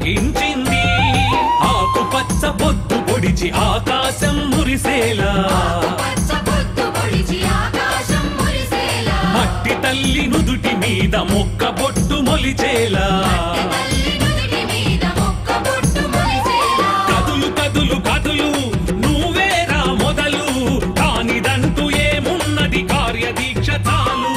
పులకించింది. ఆకుపచ్చ పొద్దు పొడిచి ఆకాశం మురిసేలా, మట్టి తల్లి నుదుటి మీద మొక్క బొట్టు మొలిచేలా, కదులు కదులు కదులు నువ్వేరా మొదలు, కానిదంటూ ఏమున్నది కార్యదీక్ష చాలు.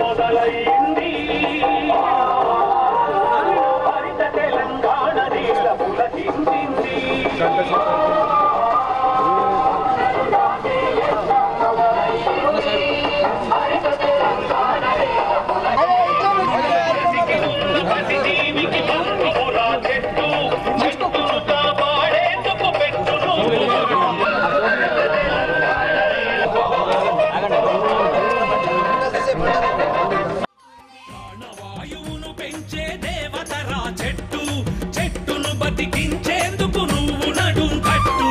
మొదలైంది హరిత తెలంగాణ నీల పులకించింది. జీవికి బంధువురా చెట్టు, చెట్టును కాపాడేందుకు పెట్టును. ప్రాణవాయువును పెంచే దేవతరా చెట్టు, చెట్టును బతికించేందుకు నువ్వు నడుం కట్టు.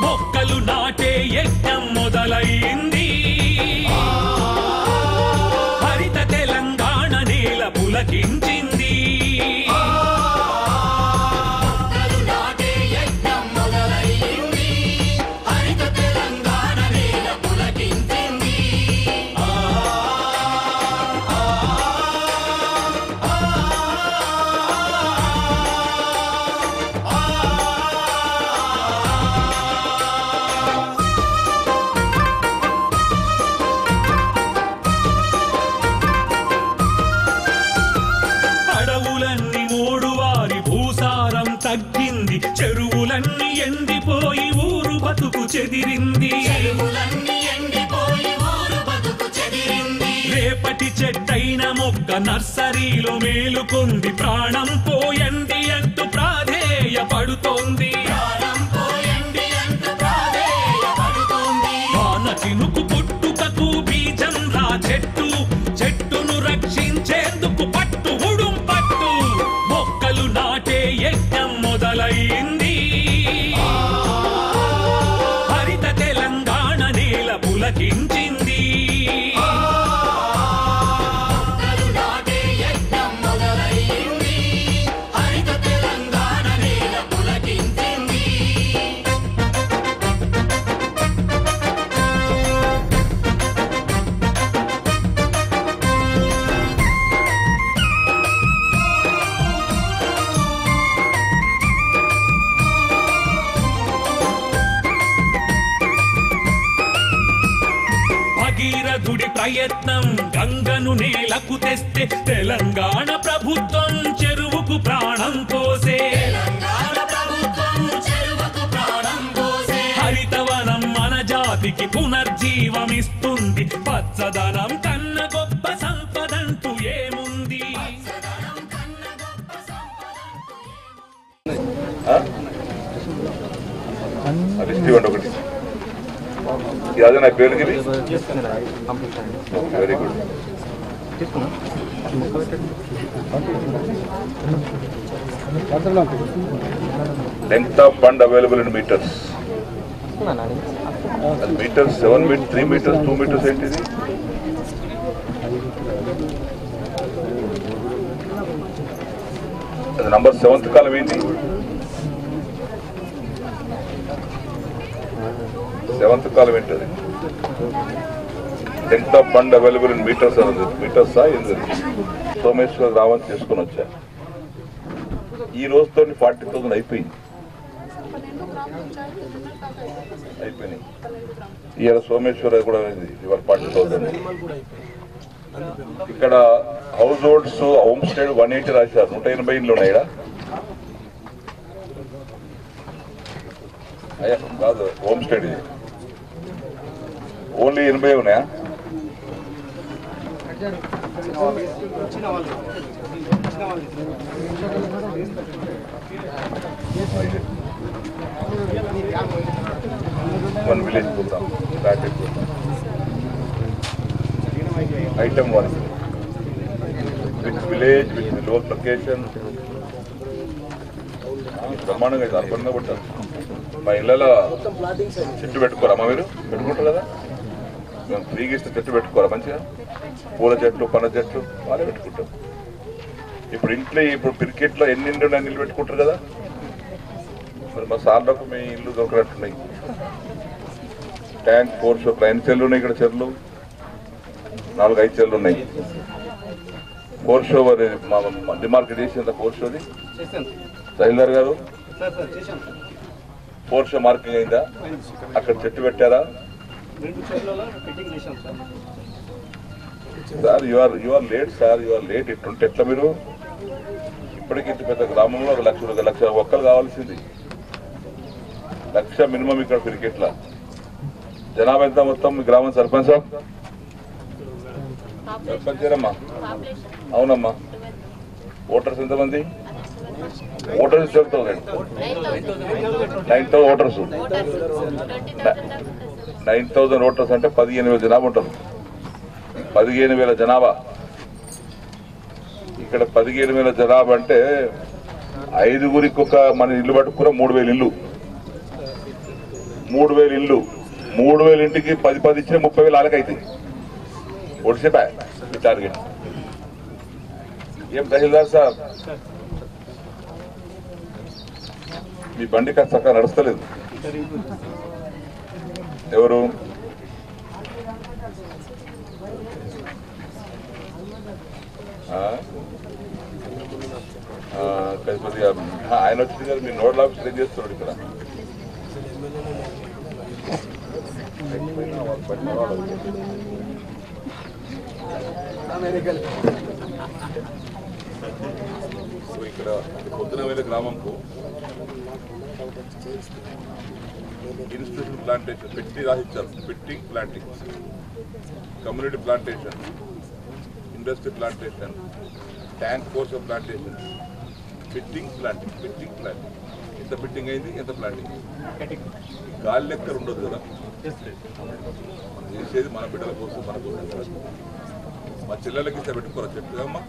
మొక్కలు నాటే యజ్ఞం మొదలైంది, హరిత తెలంగాణ నేల పులకించింది. అడవులన్నీ మోడువారి భూసారం తగ్గింది, చెరువులన్నీ ఎండిపోయి ఊరు బతుకు చెదిరింది. రేపటి చెట్టైన మొక్క నర్సరీలో మేలుకుంది, ప్రాణం పోయండి అంటూ ప్రాధేయపడుతోంది. వాన చినుకు పుట్టుకకు బీజం రా చెట్టు, చెట్టును రక్షించేందుకు పట్టు ఉడుం పట్టు. మొక్కలు నాటే యజ్ఞం మొదలైంది, హరిత తెలంగాణ నేల పులకించింది. భగీరథుడి ప్రయత్నం గంగను నేలకు తెస్తే, తెలంగాణ ప్రభుత్వం చెరువుకు ప్రాణం పోసే. హరితవనం మన జాతికి పునర్జీవమిస్తుంది, పచ్చదనం కన్న గొప్ప సంపదంటూ ఏముంది. ఒకటి అదే నా పేరు very good. Length of fund available in metres. Metres 7 metres 3 metres 2 metres ఏంటిది? అది నంబర్ 7th కాలం ఏంటి? 7th కాలం ఏంటది? Length of fund available in metres అన్నది. మీటర్సా ఏంది? సోమేశ్వర రావణ్ చేసుకుని వచ్చా. ఈ రోజుతో 40,000 అయిపోయింది. ఇవాళ సోమేశ్వర కూడా ఇవాళ 40,000. ఇక్కడ హౌస్ హోల్డ్స్ హోమ్ స్టేడ్ 180 రాశారు. 180 ఇండ్లు ఉన్నాయి. అయ్యా కాదు, హోమ్ స్టేడ్ ఇది ఓన్లీ 80 ఉన్నాయా? వన్ విలేజ్ పోతాం, ప్యాకెట్ పోతాం. Item 1 with village with local location బ్రహ్మాండంగా అయితే అర్బన్గా కొట్టారు. మా ఇళ్ళలో చెట్టు పెట్టుకోరా? మా మీరు పెట్టుకుంటారు కదా, మేము ఫ్రీగా ఇస్తే చెట్టు పెట్టుకోరా? మంచిగా పూల చెట్లు పండ్ల చెట్లు వాళ్ళే పెట్టుకుంటాం. ఇప్పుడు ఇంట్లో ఇప్పుడు క్రికెట్లో ఎన్ని నీళ్ళు పెట్టుకుంటారు కదా, మరి మా సార్లకు మీ ఇల్లు దొరకనట్టున్నాయి. ట్యాంక్ 4 షోట్లు 5 చెర్లు ఉన్నాయి. ఇక్కడ చెర్లు 4-5 చెర్లు ఉన్నాయి. 4 షో మా డిమార్కెట్ చేసిందా 4 షోది తహసీల్దార్ గారు? 4 షో మార్కింగ్ అయిందా? అక్కడ చెట్టు పెట్టారా? Sir you are late sir, you are late. ఇట్టుంటే ఎట్లా మీరు? ఇప్పటికీ ఇంత పెద్ద గ్రామంలో 1,00,000 ఒక్కరు కావాల్సింది, 1,00,000 మినిమం ఇక్కడ క్రికెట్లా. జనాభా ఎంత మొత్తం మీ గ్రామం? సర్పంచ్ సర్పంచేనమ్మా? అవునమ్మా. ఓటర్స్ ఎంతమంది? Voters 9,000 voters. 9,000 ఓటర్స్ అంటే 15,000 జనాభా ఉంటారు. 15,000 జనాభా. ఇక్కడ 15,000 జనాభా అంటే 5గురికి ఒక మన ఇల్లు పట్టుకున్న 3,000 ఇల్లు. 3,000 ఇల్లు, 3,000 ఇంటికి 10 ఇచ్చిన 30,000 వాళ్ళకైతాయి. ఒడిసిపా ఈ టార్గెట్. ఏం తహసీల్దార్ సార్ మీ బండి కాస్త చక్కగా నడుస్తలేదు. ఎవరు? ఆయన వచ్చింది కదా, మీ నోడల్ ఆఫీసర్ ఏం చేస్తున్నాడు ఇక్కడ? ఇక్కడ పొద్దున వేల గ్రామంకు ఇన్స్టిట్యూషన్ ప్లాంటేషన్ పెట్టి రాసిచ్చారు. Fitting planting, community plantation, industry plantation, tank course plantation, fitting planting. ఎంత ఫిట్టింగ్ అయింది, ఎంత ప్లాంటింగ్? గాలి లెక్కలు ఉండదు కదా, మనం చేసేది మన బిడ్డల కోసం, మన కోసం. మా చెల్లెలకి ఇస్తే పెట్టుకోరా చెట్టు? అమ్మా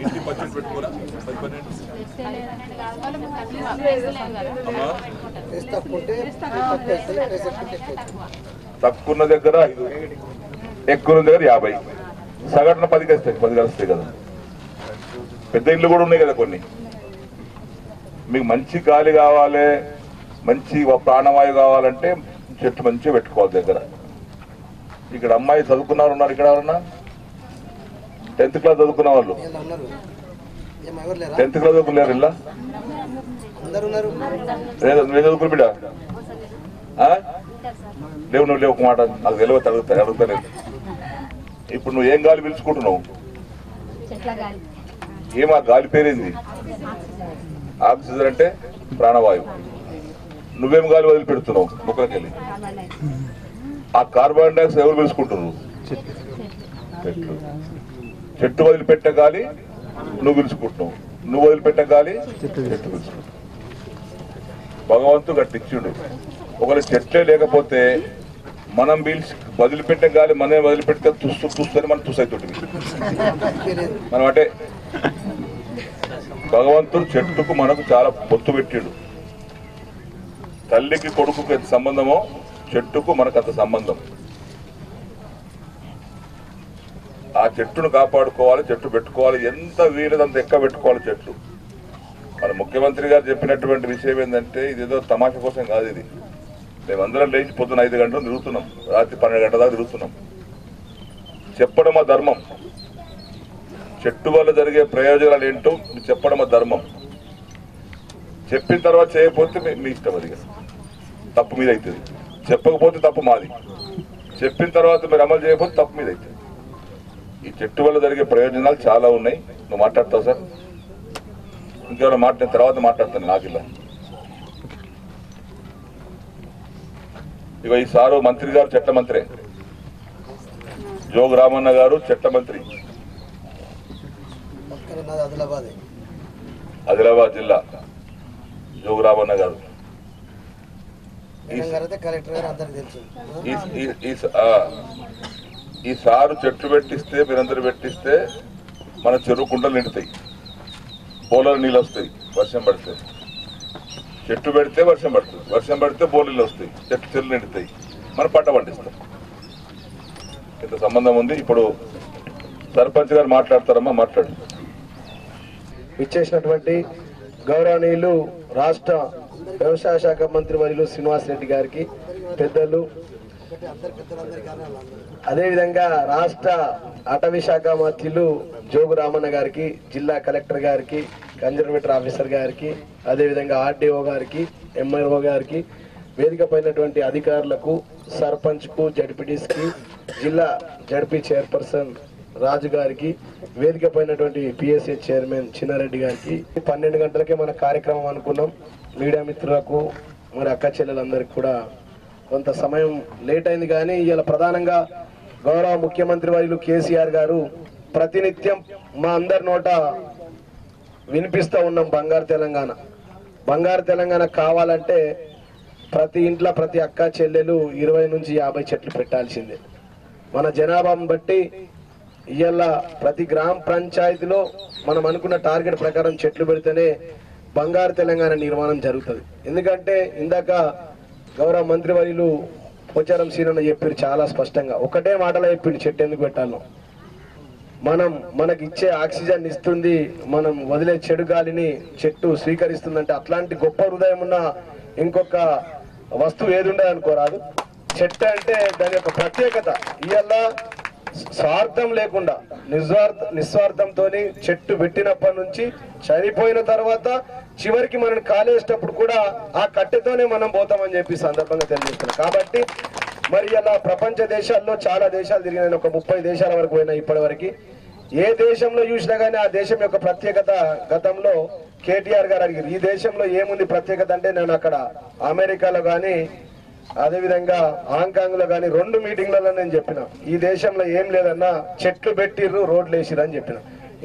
ఇంటి పచ్చడి పెట్టుకోరా? తక్కువ దగ్గర 5, ఎక్కువ దగ్గర 50, సగటున 10 కలుస్తాయి కదా. పెద్ద ఇళ్ళు కూడా ఉన్నాయి కదా కొన్ని. మీకు మంచి గాలి కావాలి, మంచి ప్రాణవాయువు కావాలంటే చెట్టు మంచిగా పెట్టుకోవాలి దగ్గర. ఇక్కడ అమ్మాయి చదువుకున్నవారు ఉన్నారు ఇక్కడ? ఎవరన్నా 10th క్లాస్ చదువుకున్న వాళ్ళు? 10th క్లాస్ చదువుకున్నారు ఇలా? నువ్వే చదువుకుని బిడ్డ? లేవు నువ్వు లేవు. ఒక మాట నాకు తెలియదు, అడుగుతాలేదు. ఇప్పుడు నువ్వు ఏం గాలి పీల్చుకుంటున్నావు? ఏమా గాలి పేరేంది? ఆక్సిజన్ అంటే ప్రాణవాయువు. నువ్వేం గాలి వదిలిపెడుతున్నావు ముక్కలకి వెళ్ళి? ఆ కార్బన్ డైఆక్సైడ్ ఎవరు పీల్చుకుంటున్నావు? చెట్లు. చెట్టు వదిలిపెట్టే గాలి నువ్వు పీల్చుకుంటున్నావు, నువ్వు వదిలిపెట్టే గాలి చెట్టు పీల్చుకుంటావు. భగవంతుడు గట్టిచ్చిండు. ఒకవేళ చెట్లే లేకపోతే మనం వదిలిపెట్టే గాలి మనమే వదిలిపెడితే చూస్తే మనం తుసైతుంది మనం. అంటే భగవంతుడు చెట్టుకు మనకు చాలా పొత్తు పెట్టాడు. తల్లికి కొడుకుకు ఎంత సంబంధమో చెట్టుకు మనకు అంత సంబంధం. ఆ చెట్టును కాపాడుకోవాలి, చెట్టు పెట్టుకోవాలి, ఎంత వీలదంత ఎక్క పెట్టుకోవాలి చెట్లు. మన ముఖ్యమంత్రి గారు చెప్పినటువంటి విషయం ఏంటంటే ఇదేదో తమాషా కోసం కాదు. ఇది మేమందరం లేచి పొద్దున 5 గంటలు తిరుగుతున్నాం, రాత్రి 12 గంటల దాకా తిరుగుతున్నాం. చెప్పడం మా ధర్మం. చెట్టు వల్ల జరిగే ప్రయోజనాలు ఏంటో చెప్పడం మా ధర్మం. చెప్పిన తర్వాత చేయకపోతే మీ ఇష్టం. అది తప్పు మీద అవుతుంది. చెప్పకపోతే తప్పు మాది. చెప్పిన తర్వాత మీరు అమలు చేయకపోతే తప్పు మీద అవుతుంది. ఈ చెట్టు వల్ల జరిగే ప్రయోజనాలు చాలా ఉన్నాయి. నువ్వు మాట్లాడతావు సార్? ఇంకేమైనా మాట్లాడిన తర్వాత మాట్లాడతాను. నాకు ఇలా ఇక ఈ సారు మంత్రి గారు చెట్ల మంత్రి, జోగు రామన్న గారు చెట్ల మంత్రి, ఆదిలాబాద్ జిల్లా జోగు రామన్న గారు. ఈ సారు చెట్లు పెట్టిస్తే మీరందరూ పెట్టిస్తే మన చెరువు కుంటలు నిండుతాయి, బోర్లలో నీళ్ళు వస్తాయి. వర్షం పడితే చెట్లు పెడితే వర్షం పడుతుంది, వర్షం పడితే బోర్లు వస్తాయి, చెట్లు నిండుతాయి, మనం పంట పండిస్తాం. ఇంత సంబంధం ఉంది. ఇప్పుడు సర్పంచ్ గారు మాట్లాడతారమ్మా, మాట్లాడు. ఇచ్చేసినటువంటి గౌరవనీయులు రాష్ట్ర వ్యవసాయ శాఖ మంత్రి వర్యులు శ్రీనివాస్ రెడ్డి గారికి, పెద్దలు, అదేవిధంగా రాష్ట్ర అటవీ శాఖ మంత్రులు జోగు రామన్న గారికి, జిల్లా కలెక్టర్ గారికి, కన్జర్వేటర్ ఆఫీసర్ గారికి, అదేవిధంగా ఆర్డీఓ గారికి, ఎంఆర్ఓ గారికి, వేదిక పైనటువంటి అధికారులకు, సర్పంచ్కు, జడ్పీటీస్కి, జిల్లా జడ్పీ చైర్పర్సన్ రాజు గారికి, వేదిక పైనటువంటి పిఎస్ఏ చైర్మన్ చిన్నారెడ్డి గారికి. 12 గంటలకే మన కార్యక్రమం అనుకున్నాం. మీడియా మిత్రులకు, మరి అక్క చెల్లెలందరికీ కూడా కొంత సమయం లేట్ అయింది. కానీ ఇవాళ ప్రధానంగా గౌరవ ముఖ్యమంత్రి వర్యులు కేసీఆర్ గారు ప్రతినిత్యం మా అందరి నోట వినిపిస్తూ ఉన్నాం, బంగారు తెలంగాణ. బంగారు తెలంగాణ కావాలంటే ప్రతి ఇంట్లో ప్రతి అక్క చెల్లెలు 20 నుంచి 50 చెట్లు పెట్టాల్సిందే. మన జనాభాను బట్టి ఇవాళ ప్రతి గ్రామ పంచాయతీలో మనం అనుకున్న టార్గెట్ ప్రకారం చెట్లు పెడితేనే బంగారు తెలంగాణ నిర్మాణం జరుగుతుంది. ఎందుకంటే ఇందాక గౌరవ మంత్రి వర్యులు పోచారం సీనన్న చెప్పారు చాలా స్పష్టంగా, ఒకటే మాటలో చెప్పిండు చెట్టు ఎందుకు పెట్టాలో. మనకి ఇచ్చే ఆక్సిజన్ ఇస్తుంది, మనం వదిలే చెడు గాలిని చెట్టు స్వీకరిస్తుందంటే అట్లాంటి గొప్ప హృదయం ఉన్న ఇంకొక వస్తువు ఏది ఉండదు అనుకోరాదు. చెట్టు అంటే దాని యొక్క ప్రత్యేకత. ఇవాళ స్వార్థం లేకుండా నిస్వార్థంతో చెట్టు పెట్టినప్పటి నుంచి చనిపోయిన తర్వాత చివరికి మనం కాలేసేటప్పుడు కూడా ఆ కట్టెతోనే మనం పోతామని చెప్పి సందర్భంగా తెలియజేస్తున్నాం. కాబట్టి మరి అలా ప్రపంచ దేశాల్లో చాలా దేశాలు తిరిగిన, ఒక 30 దేశాల వరకు పోయినా ఇప్పటి వరకు. ఏ దేశంలో చూసినా కానీ ఆ దేశం యొక్క ప్రత్యేకత గతంలో కేటీఆర్ గారు అడిగారు, ఈ దేశంలో ఏముంది ప్రత్యేకత అంటే నేను అక్కడ అమెరికాలో కానీ అదేవిధంగా హాంకాంగ్ లో కానీ 2 మీటింగ్లలో నేను చెప్పిన, ఈ దేశంలో ఏం లేదన్నా చెట్లు పెట్టిర్రు, రోడ్లు వేసిర్రు అని చెప్పిన.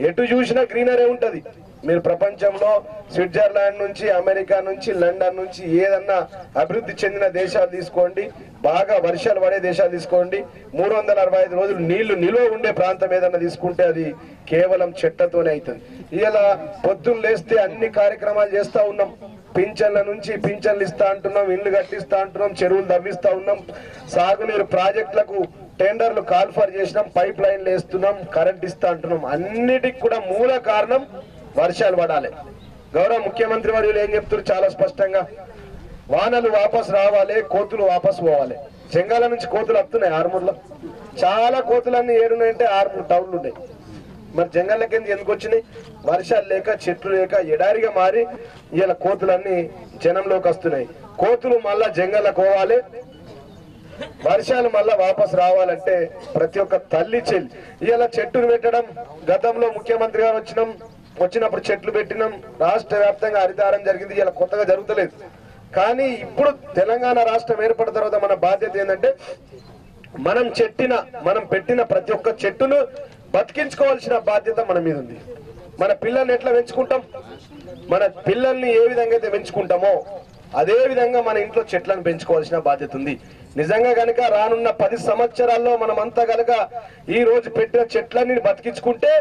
ఎటు చూసినా గ్రీనరీ ఉంటది. మీరు ప్రపంచంలో స్విట్జర్లాండ్ నుంచి, అమెరికా నుంచి, లండన్ నుంచి ఏదన్నా అభివృద్ధి చెందిన దేశాలు తీసుకోండి, బాగా వర్షాలు పడే దేశాలు తీసుకోండి, 365 రోజులు నీళ్లు నిల్వ ఉండే ప్రాంతం ఏదన్నా తీసుకుంటే అది కేవలం చెట్లతోనే అవుతుంది. ఇలా పొద్దున్న లేస్తే అన్ని కార్యక్రమాలు చేస్తా ఉన్నాం. పింఛన్ల నుంచి పింఛన్లు ఇస్తా అంటున్నాం, ఇళ్లు కట్టిస్తా అంటున్నాం, చెరువులు తవ్విస్తా ఉన్నాం, సాగునీరు ప్రాజెక్టులకు టెండర్లు కాల్ఫర్ చేసినాం, పైప్ లైన్లు వేస్తున్నాం, కరెంట్ ఇస్తా అంటున్నాం. అన్నిటికి కూడా మూల కారణం వర్షాలు పడాలి. గౌరవ ముఖ్యమంత్రి వర్యులు ఏం చెప్తారు చాలా స్పష్టంగా, వానలు వాపస్ రావాలి, కోతులు వాపస్ పోవాలి. చెంగాల నుంచి కోతులు వస్తున్నాయి ఆర్మూర్లో. చాలా కోతులన్నీ ఏడున్నాయంటే ఆర్మూర్ టౌన్లు ఉన్నాయి. మరి జంగళ్ళకి ఎందుకు వచ్చినాయి? వర్షాలు లేక, చెట్లు లేక ఎడారిగా మారి ఇలా కోతులన్నీ జనంలోకి వస్తున్నాయి. కోతులు మళ్ళా జంగళ్ళకు పోవాలి, వర్షాలు మళ్ళా వాపస్ రావాలంటే ప్రతి ఒక్క తల్లి చెల్లి ఇలా చెట్టును పెట్టడం. గతంలో ముఖ్యమంత్రి గారు వచ్చినప్పుడు చెట్లు పెట్టినాం, రాష్ట్ర వ్యాప్తంగా హరితారం జరిగింది. ఇలా కొత్తగా జరుగుతలేదు. కానీ ఇప్పుడు తెలంగాణ రాష్ట్రం ఏర్పడిన తర్వాత మన బాధ్యత ఏంటంటే మనం పెట్టిన ప్రతి ఒక్క చెట్టును బతికించుకోవాల్సిన బాధ్యత మన మీద ఉంది. మన పిల్లల్ని ఎట్లా పెంచుకుంటాం, మన పిల్లల్ని ఏ విధంగా అయితే పెంచుకుంటామో అదే విధంగా మన ఇంట్లో చెట్లను పెంచుకోవాల్సిన బాధ్యత ఉంది. నిజంగా గనక రానున్న 10 సంవత్సరాల్లో మనమంతా గనక ఈ రోజు పెట్టిన చెట్లన్నీ బతికించుకుంటే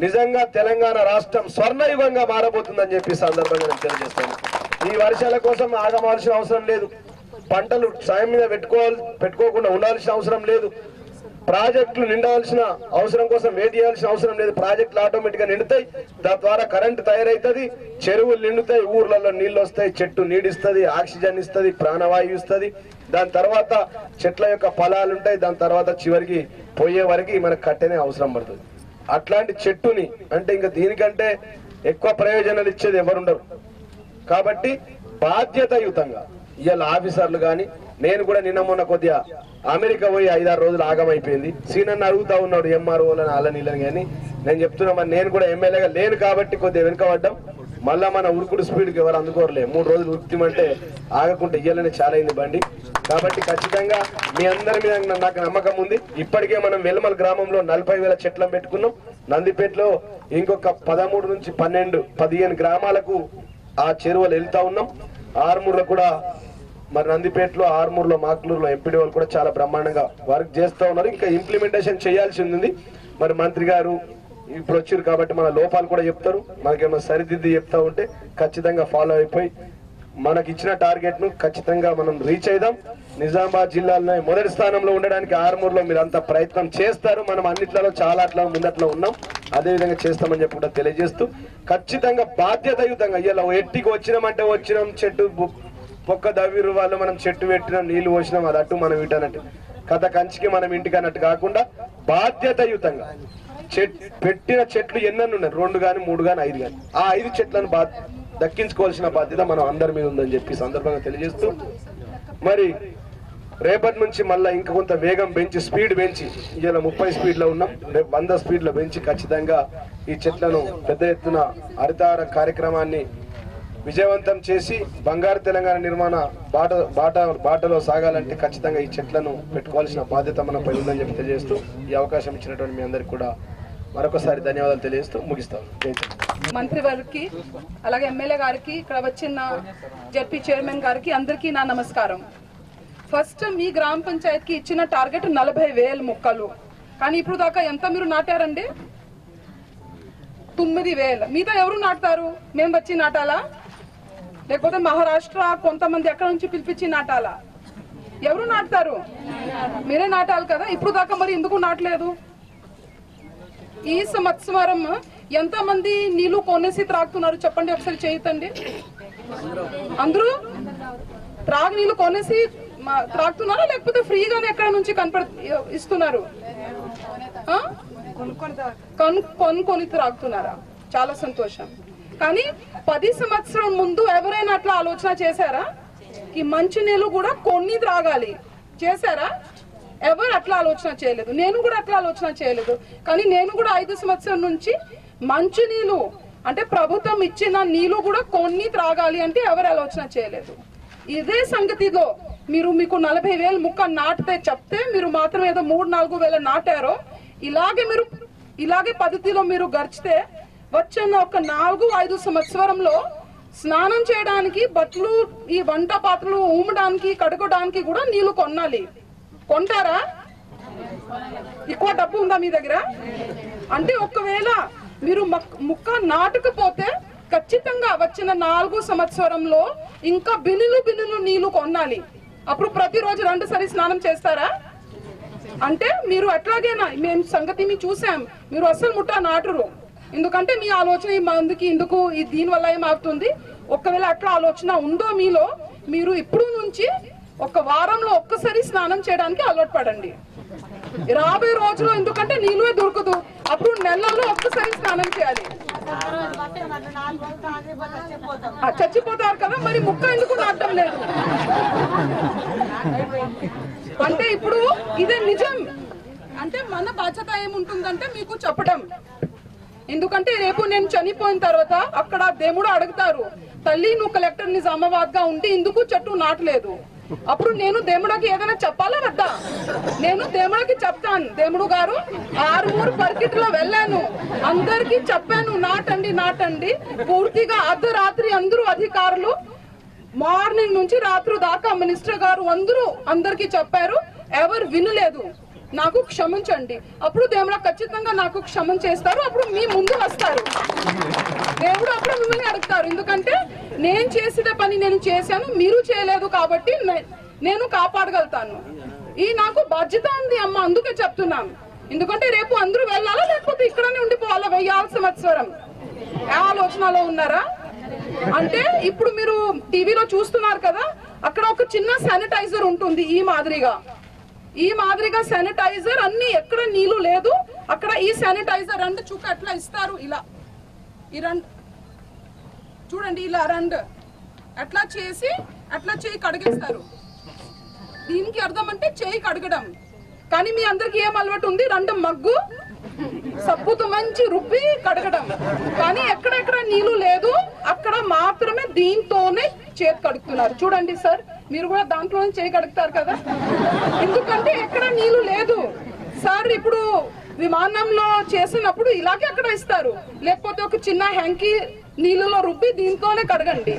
నిజంగా తెలంగాణ రాష్ట్రం స్వర్ణయుగంగా మారబోతుందని చెప్పి సందర్భంగా నేను తెలియజేస్తాను. ఈ వర్షాల కోసం ఆగమాల్సిన అవసరం లేదు, పంటలు సాయం మీద పెట్టుకోకుండా ఉండాల్సిన అవసరం లేదు, ప్రాజెక్టులు నిండాల్సిన అవసరం కోసం వెయిట్ చేయాల్సిన అవసరం లేదు. ప్రాజెక్టులు ఆటోమేటిక్ గా నిండుతాయి, దాని ద్వారా కరెంటు తయారైతుంది, చెరువులు నిండుతాయి, ఊర్లలో నీళ్లు వస్తాయి, చెట్టు నీడిస్తుంది, ఆక్సిజన్ ఇస్తుంది, ప్రాణవాయువు ఇస్తుంది. దాని తర్వాత చెట్ల యొక్క ఫలాలు ఉంటాయి, దాని తర్వాత చివరికి పోయే వరకు మనకు కట్టెనే అవసరం పడుతుంది. అట్లాంటి చెట్టుని అంటే ఇంకా దీనికంటే ఎక్కువ ప్రయోజనాలు ఇచ్చేది ఎవరుండరు. కాబట్టి బాధ్యతాయుతంగా ఇవాళ ఆఫీసర్లు కానీ, నేను కూడా నిన్న మొన్న కొద్దిగా అమెరికా పోయి 5-6 రోజులు ఆగమైపోయింది. సీనన్న అడుగుతా ఉన్నాడు ఎంఆర్ఓలను అల్లనీళ్ళని, కానీ నేను చెప్తున్నా మరి నేను కూడా ఎమ్మెల్యేగా లేను కాబట్టి కొద్దిగా వెనుకబడ్డాం. మళ్ళా మన ఉరుకుడు స్పీడ్కి ఎవరు అందుకోరలే. 3 రోజులు ఉరుకుతామంటే ఆగకుంటే ఇయ్యాలనే చాలా అయింది బండి. కాబట్టి ఖచ్చితంగా మీ అందరి మీద నాకు నమ్మకం ఉంది. ఇప్పటికే మనం వెల్మల్ గ్రామంలో 40,000 చెట్లను పెట్టుకున్నాం. నందిపేటలో ఇంకొక 13 నుంచి 12-15 గ్రామాలకు ఆ చెరువులు వెళ్తా ఉన్నాం. ఆర్మూర్లో కూడా మరి నందిపేటలో, ఆర్మూర్లో, మాక్లూరులో ఎంపీడీ వాళ్ళు కూడా చాలా బ్రహ్మాండంగా వర్క్ చేస్తూ ఉన్నారు. ఇంకా ఇంప్లిమెంటేషన్ చేయాల్సి ఉంది. మరి మంత్రి గారు ఇప్పుడు వచ్చారు కాబట్టి మన లోపాలు కూడా చెప్తారు, మనకేమో సరిదిద్ది చెప్తా ఉంటే ఖచ్చితంగా ఫాలో అయిపోయి మనకి ఇచ్చిన టార్గెట్ ను ఖచ్చితంగా మనం రీచ్ అయిదాం. నిజామాబాద్ జిల్లాలో మొదటి స్థానంలో ఉండడానికి ఆర్మూర్లో మీరు అంత ప్రయత్నం చేస్తారు. మనం అన్నిట్లలో చాలా అట్లా ముందట్లో ఉన్నాం, అదే విధంగా చేస్తామని చెప్పి కూడా తెలియజేస్తూ ఖచ్చితంగా బాధ్యతాయుతంగా ఇలా ఎట్టికి వచ్చినామంటే వచ్చినాం, చెట్టు పొక్క దవ్విరు వాళ్ళు మనం చెట్టు పెట్టినాం, నీళ్లు పోసినాం, అది అట్టు మనం ఇటన్నట్టు కథ కంచికి మనం ఇంటికి అన్నట్టు కాకుండా బాధ్యతాయుతంగా పెట్టిన చెట్లు ఎన్నెన్ని ఉన్నాయి, 2 గాని 3 గాని 5 గాని, ఆ 5 చెట్లను దక్కించుకోవాల్సిన బాధ్యత మనం అందరి మీద ఉందని చెప్పి సందర్భంగా తెలియజేస్తూ మరి రేపటి నుంచి మళ్ళీ ఇంకా కొంత వేగం పెంచి స్పీడ్ పెంచి ఇలా 30 స్పీడ్లో ఉన్నాం, రేపు 100 స్పీడ్లో పెంచి ఖచ్చితంగా ఈ చెట్లను పెద్ద ఎత్తున హరితహార కార్యక్రమాన్ని విజయవంతం చేసి బంగారు తెలంగాణ నిర్మాణ బాటలో సాగాలంటే ఖచ్చితంగా ఈ చెట్లను పెట్టుకోవాల్సిన బాధ్యత మనపై ఉందని చెప్పి తెలియజేస్తూ ఈ అవకాశం ఇచ్చినటువంటి మీ అందరికి కూడా మరొకసారి ధన్యవాదాలు తెలియజేస్తూ ముగిస్తాను. మంత్రి వారికి అలాగే ఎమ్మెల్యే గారికి, ఇక్కడ వచ్చిన జడ్పీ చైర్మన్ గారికి అందరికీ నా నమస్కారం. ఫస్ట్ మీ గ్రామ పంచాయతీకి ఇచ్చిన టార్గెట్ 40,000 మొక్కలు, కానీ ఇప్పుడు దాకా ఎంత మీరు నాటారండి? 9,000. మిగతా ఎవరు నాటుతారు? మేము వచ్చి నాటాలా, లేకపోతే మహారాష్ట్ర కొంతమంది ఎక్కడ నుంచి పిలిపించి నాటాలా? ఎవరు నాటుతారు? మీరే నాటాలి కదా. ఇప్పుడు దాకా మరి ఎందుకు నాటలేదు? ఈ సంవత్సరం ఎంత మంది నీళ్లు కొనేసి త్రాగుతున్నారు చెప్పండి ఒకసారి, చేయతండి. అందరూ త్రాగు నీళ్లు కొనేసి త్రాగుతున్నారా, లేకపోతే ఫ్రీగానే ఎక్కడ నుంచి ఇస్తున్నారు? కొనుక్కొని త్రాగుతున్నారా? చాలా సంతోషం. కానీ 10 సంవత్సరం ముందు ఎవరైనా అట్లా ఆలోచన చేశారా? ఈ మంచి నీళ్లు కూడా కొన్ని త్రాగాలి, చేశారా? ఎవరు అట్లా ఆలోచన చేయలేదు. నేను కూడా అట్లా ఆలోచన చేయలేదు. కానీ నేను కూడా 5 సంవత్సరం నుంచి మంచి నీళ్లు అంటే ప్రభుత్వం ఇచ్చిన నీళ్లు కూడా కొన్ని త్రాగాలి అంటే ఎవరు ఆలోచన చేయలేదు. ఇదే సంగతిలో మీకు 40,000 మొక్క నాటితే చెప్తే మీరు మాత్రం ఏదో 3-4 వేల నాటారో, ఇలాగే పద్ధతిలో మీరు గడిచితే వచ్చిన ఒక 4-5 సంవత్సరంలో స్నానం చేయడానికి, బట్టలు, ఈ వంట పాత్రలు ఊమడానికి, కడుకోవడానికి కూడా నీళ్లు కొనాలి. కొంటారా? ఎక్కువ డబ్బు ఉందా మీ దగ్గర? అంటే ఒకవేళ మీరు ముక్క నాటకపోతే ఖచ్చితంగా వచ్చిన 4 సంవత్సరంలో ఇంకా బిల్లులు నీళ్లు కొనాలి. అప్పుడు ప్రతిరోజు 2 సారి స్నానం చేస్తారా? అంటే మీరు అట్లాగేనా? మేము సంగతి మీ చూసాం, మీరు అసలు ముట్టా నాటరు. ఎందుకంటే మీ ఆలోచన ఇందుకు దీనివల్ల ఏమవుతుంది? ఒకవేళ అట్లా ఆలోచన ఉందో మీలో, మీరు ఇప్పుడు నుంచి ఒక వారంలో ఒక్కసారి స్నానం చేయడానికి అలవాటు పడండి. రాబోయే రోజులో ఎందుకంటే నీళ్ళే దొరకదు, అప్పుడు నెలల్లో ఒక్కసారి స్నానం చేయాలి. చచ్చిపోతారు కదా, మరి ముక్క ఎందుకు నాటడం లేదు? అంటే ఇప్పుడు ఇదే నిజం. అంటే మన బాధ్యత ఏముంటుందంటే మీకు చెప్పడం. ఎందుకంటే రేపు నేను చనిపోయిన తర్వాత అక్కడ దేవుడు అడుగుతారు, తల్లి నువ్వు కలెక్టర్ నిజామాబాద్ గా ఉండి ఎందుకు చెట్టు నాటలేదు? అప్పుడు నేను దేవుడికి ఏదైనా చెప్పాలా వద్దా? నేను దేవుడికి చెప్తాను, దేవుడు గారు ఆర్మూర్ సర్కిట్ లో వెళ్ళాను, అందరికి చెప్పాను నాటండి. పూర్తిగా అర్ధరాత్రి అందరూ అధికారులు మార్నింగ్ నుంచి రాత్రి దాకా మినిస్టర్ గారు అందరికి చెప్పారు, ఎవరు వినలేదు. నాకు క్షమించండి. అప్పుడు దేవుడు ఖచ్చితంగా నాకు క్షమం చేస్తారు, అప్పుడు మీ ముందు వస్తారు. దేవుడు అప్పుడు మిమ్మల్ని అడుగుతారు, ఎందుకంటే నేను చేసిన పని నేను చేశాను, మీరు చేయలేదు కాబట్టి నేను కాపాడగలుగుతాను. ఈ నాకు బాధ్యత ఉంది అమ్మ, అందుకే చెప్తున్నాను. ఎందుకంటే రేపు అందరూ వెళ్ళాలా, లేకపోతే ఇక్కడనే ఉండిపోవాలా 1000 సంవత్సరం? ఆలోచనలో ఉన్నారా? అంటే ఇప్పుడు మీరు టీవీలో చూస్తున్నారు కదా, అక్కడ ఒక చిన్న శానిటైజర్ ఉంటుంది. ఈ మాదిరిగా శానిటైజర్ అన్ని ఎక్కడ నీళ్లు లేదు అక్కడ ఈ శానిటైజర్ 2 చుక్క అట్లా ఇస్తారు. ఇలా ఈ 2 చూడండి, ఇలా 2 అట్లా చేసి అట్లా చేయి కడిగేస్తారు. దీనికి అర్థం అంటే చేయి కడగడం. కానీ మీ అందరికి ఏం అలవాటు ఉంది? 2 మగ్గు సబ్బుతో మంచి రుబ్బి కడగడం. కానీ ఎక్కడెక్కడ నీళ్లు లేదు అక్కడ మాత్రమే దీంతోనే చేతి కడుగుతున్నారు. చూడండి సార్, మీరు కూడా దాంట్లోనే చేయి కడుగుతారు కదా, ఎందుకంటే ఎక్కడ నీళ్లు లేదు. సార్ ఇప్పుడు విమానంలో చేసినప్పుడు ఇలాగే అక్కడ ఇస్తారు, లేకపోతే ఒక చిన్న హ్యాంకీ నీళ్ళలో రుబ్బి దీంతోనే కడగండి.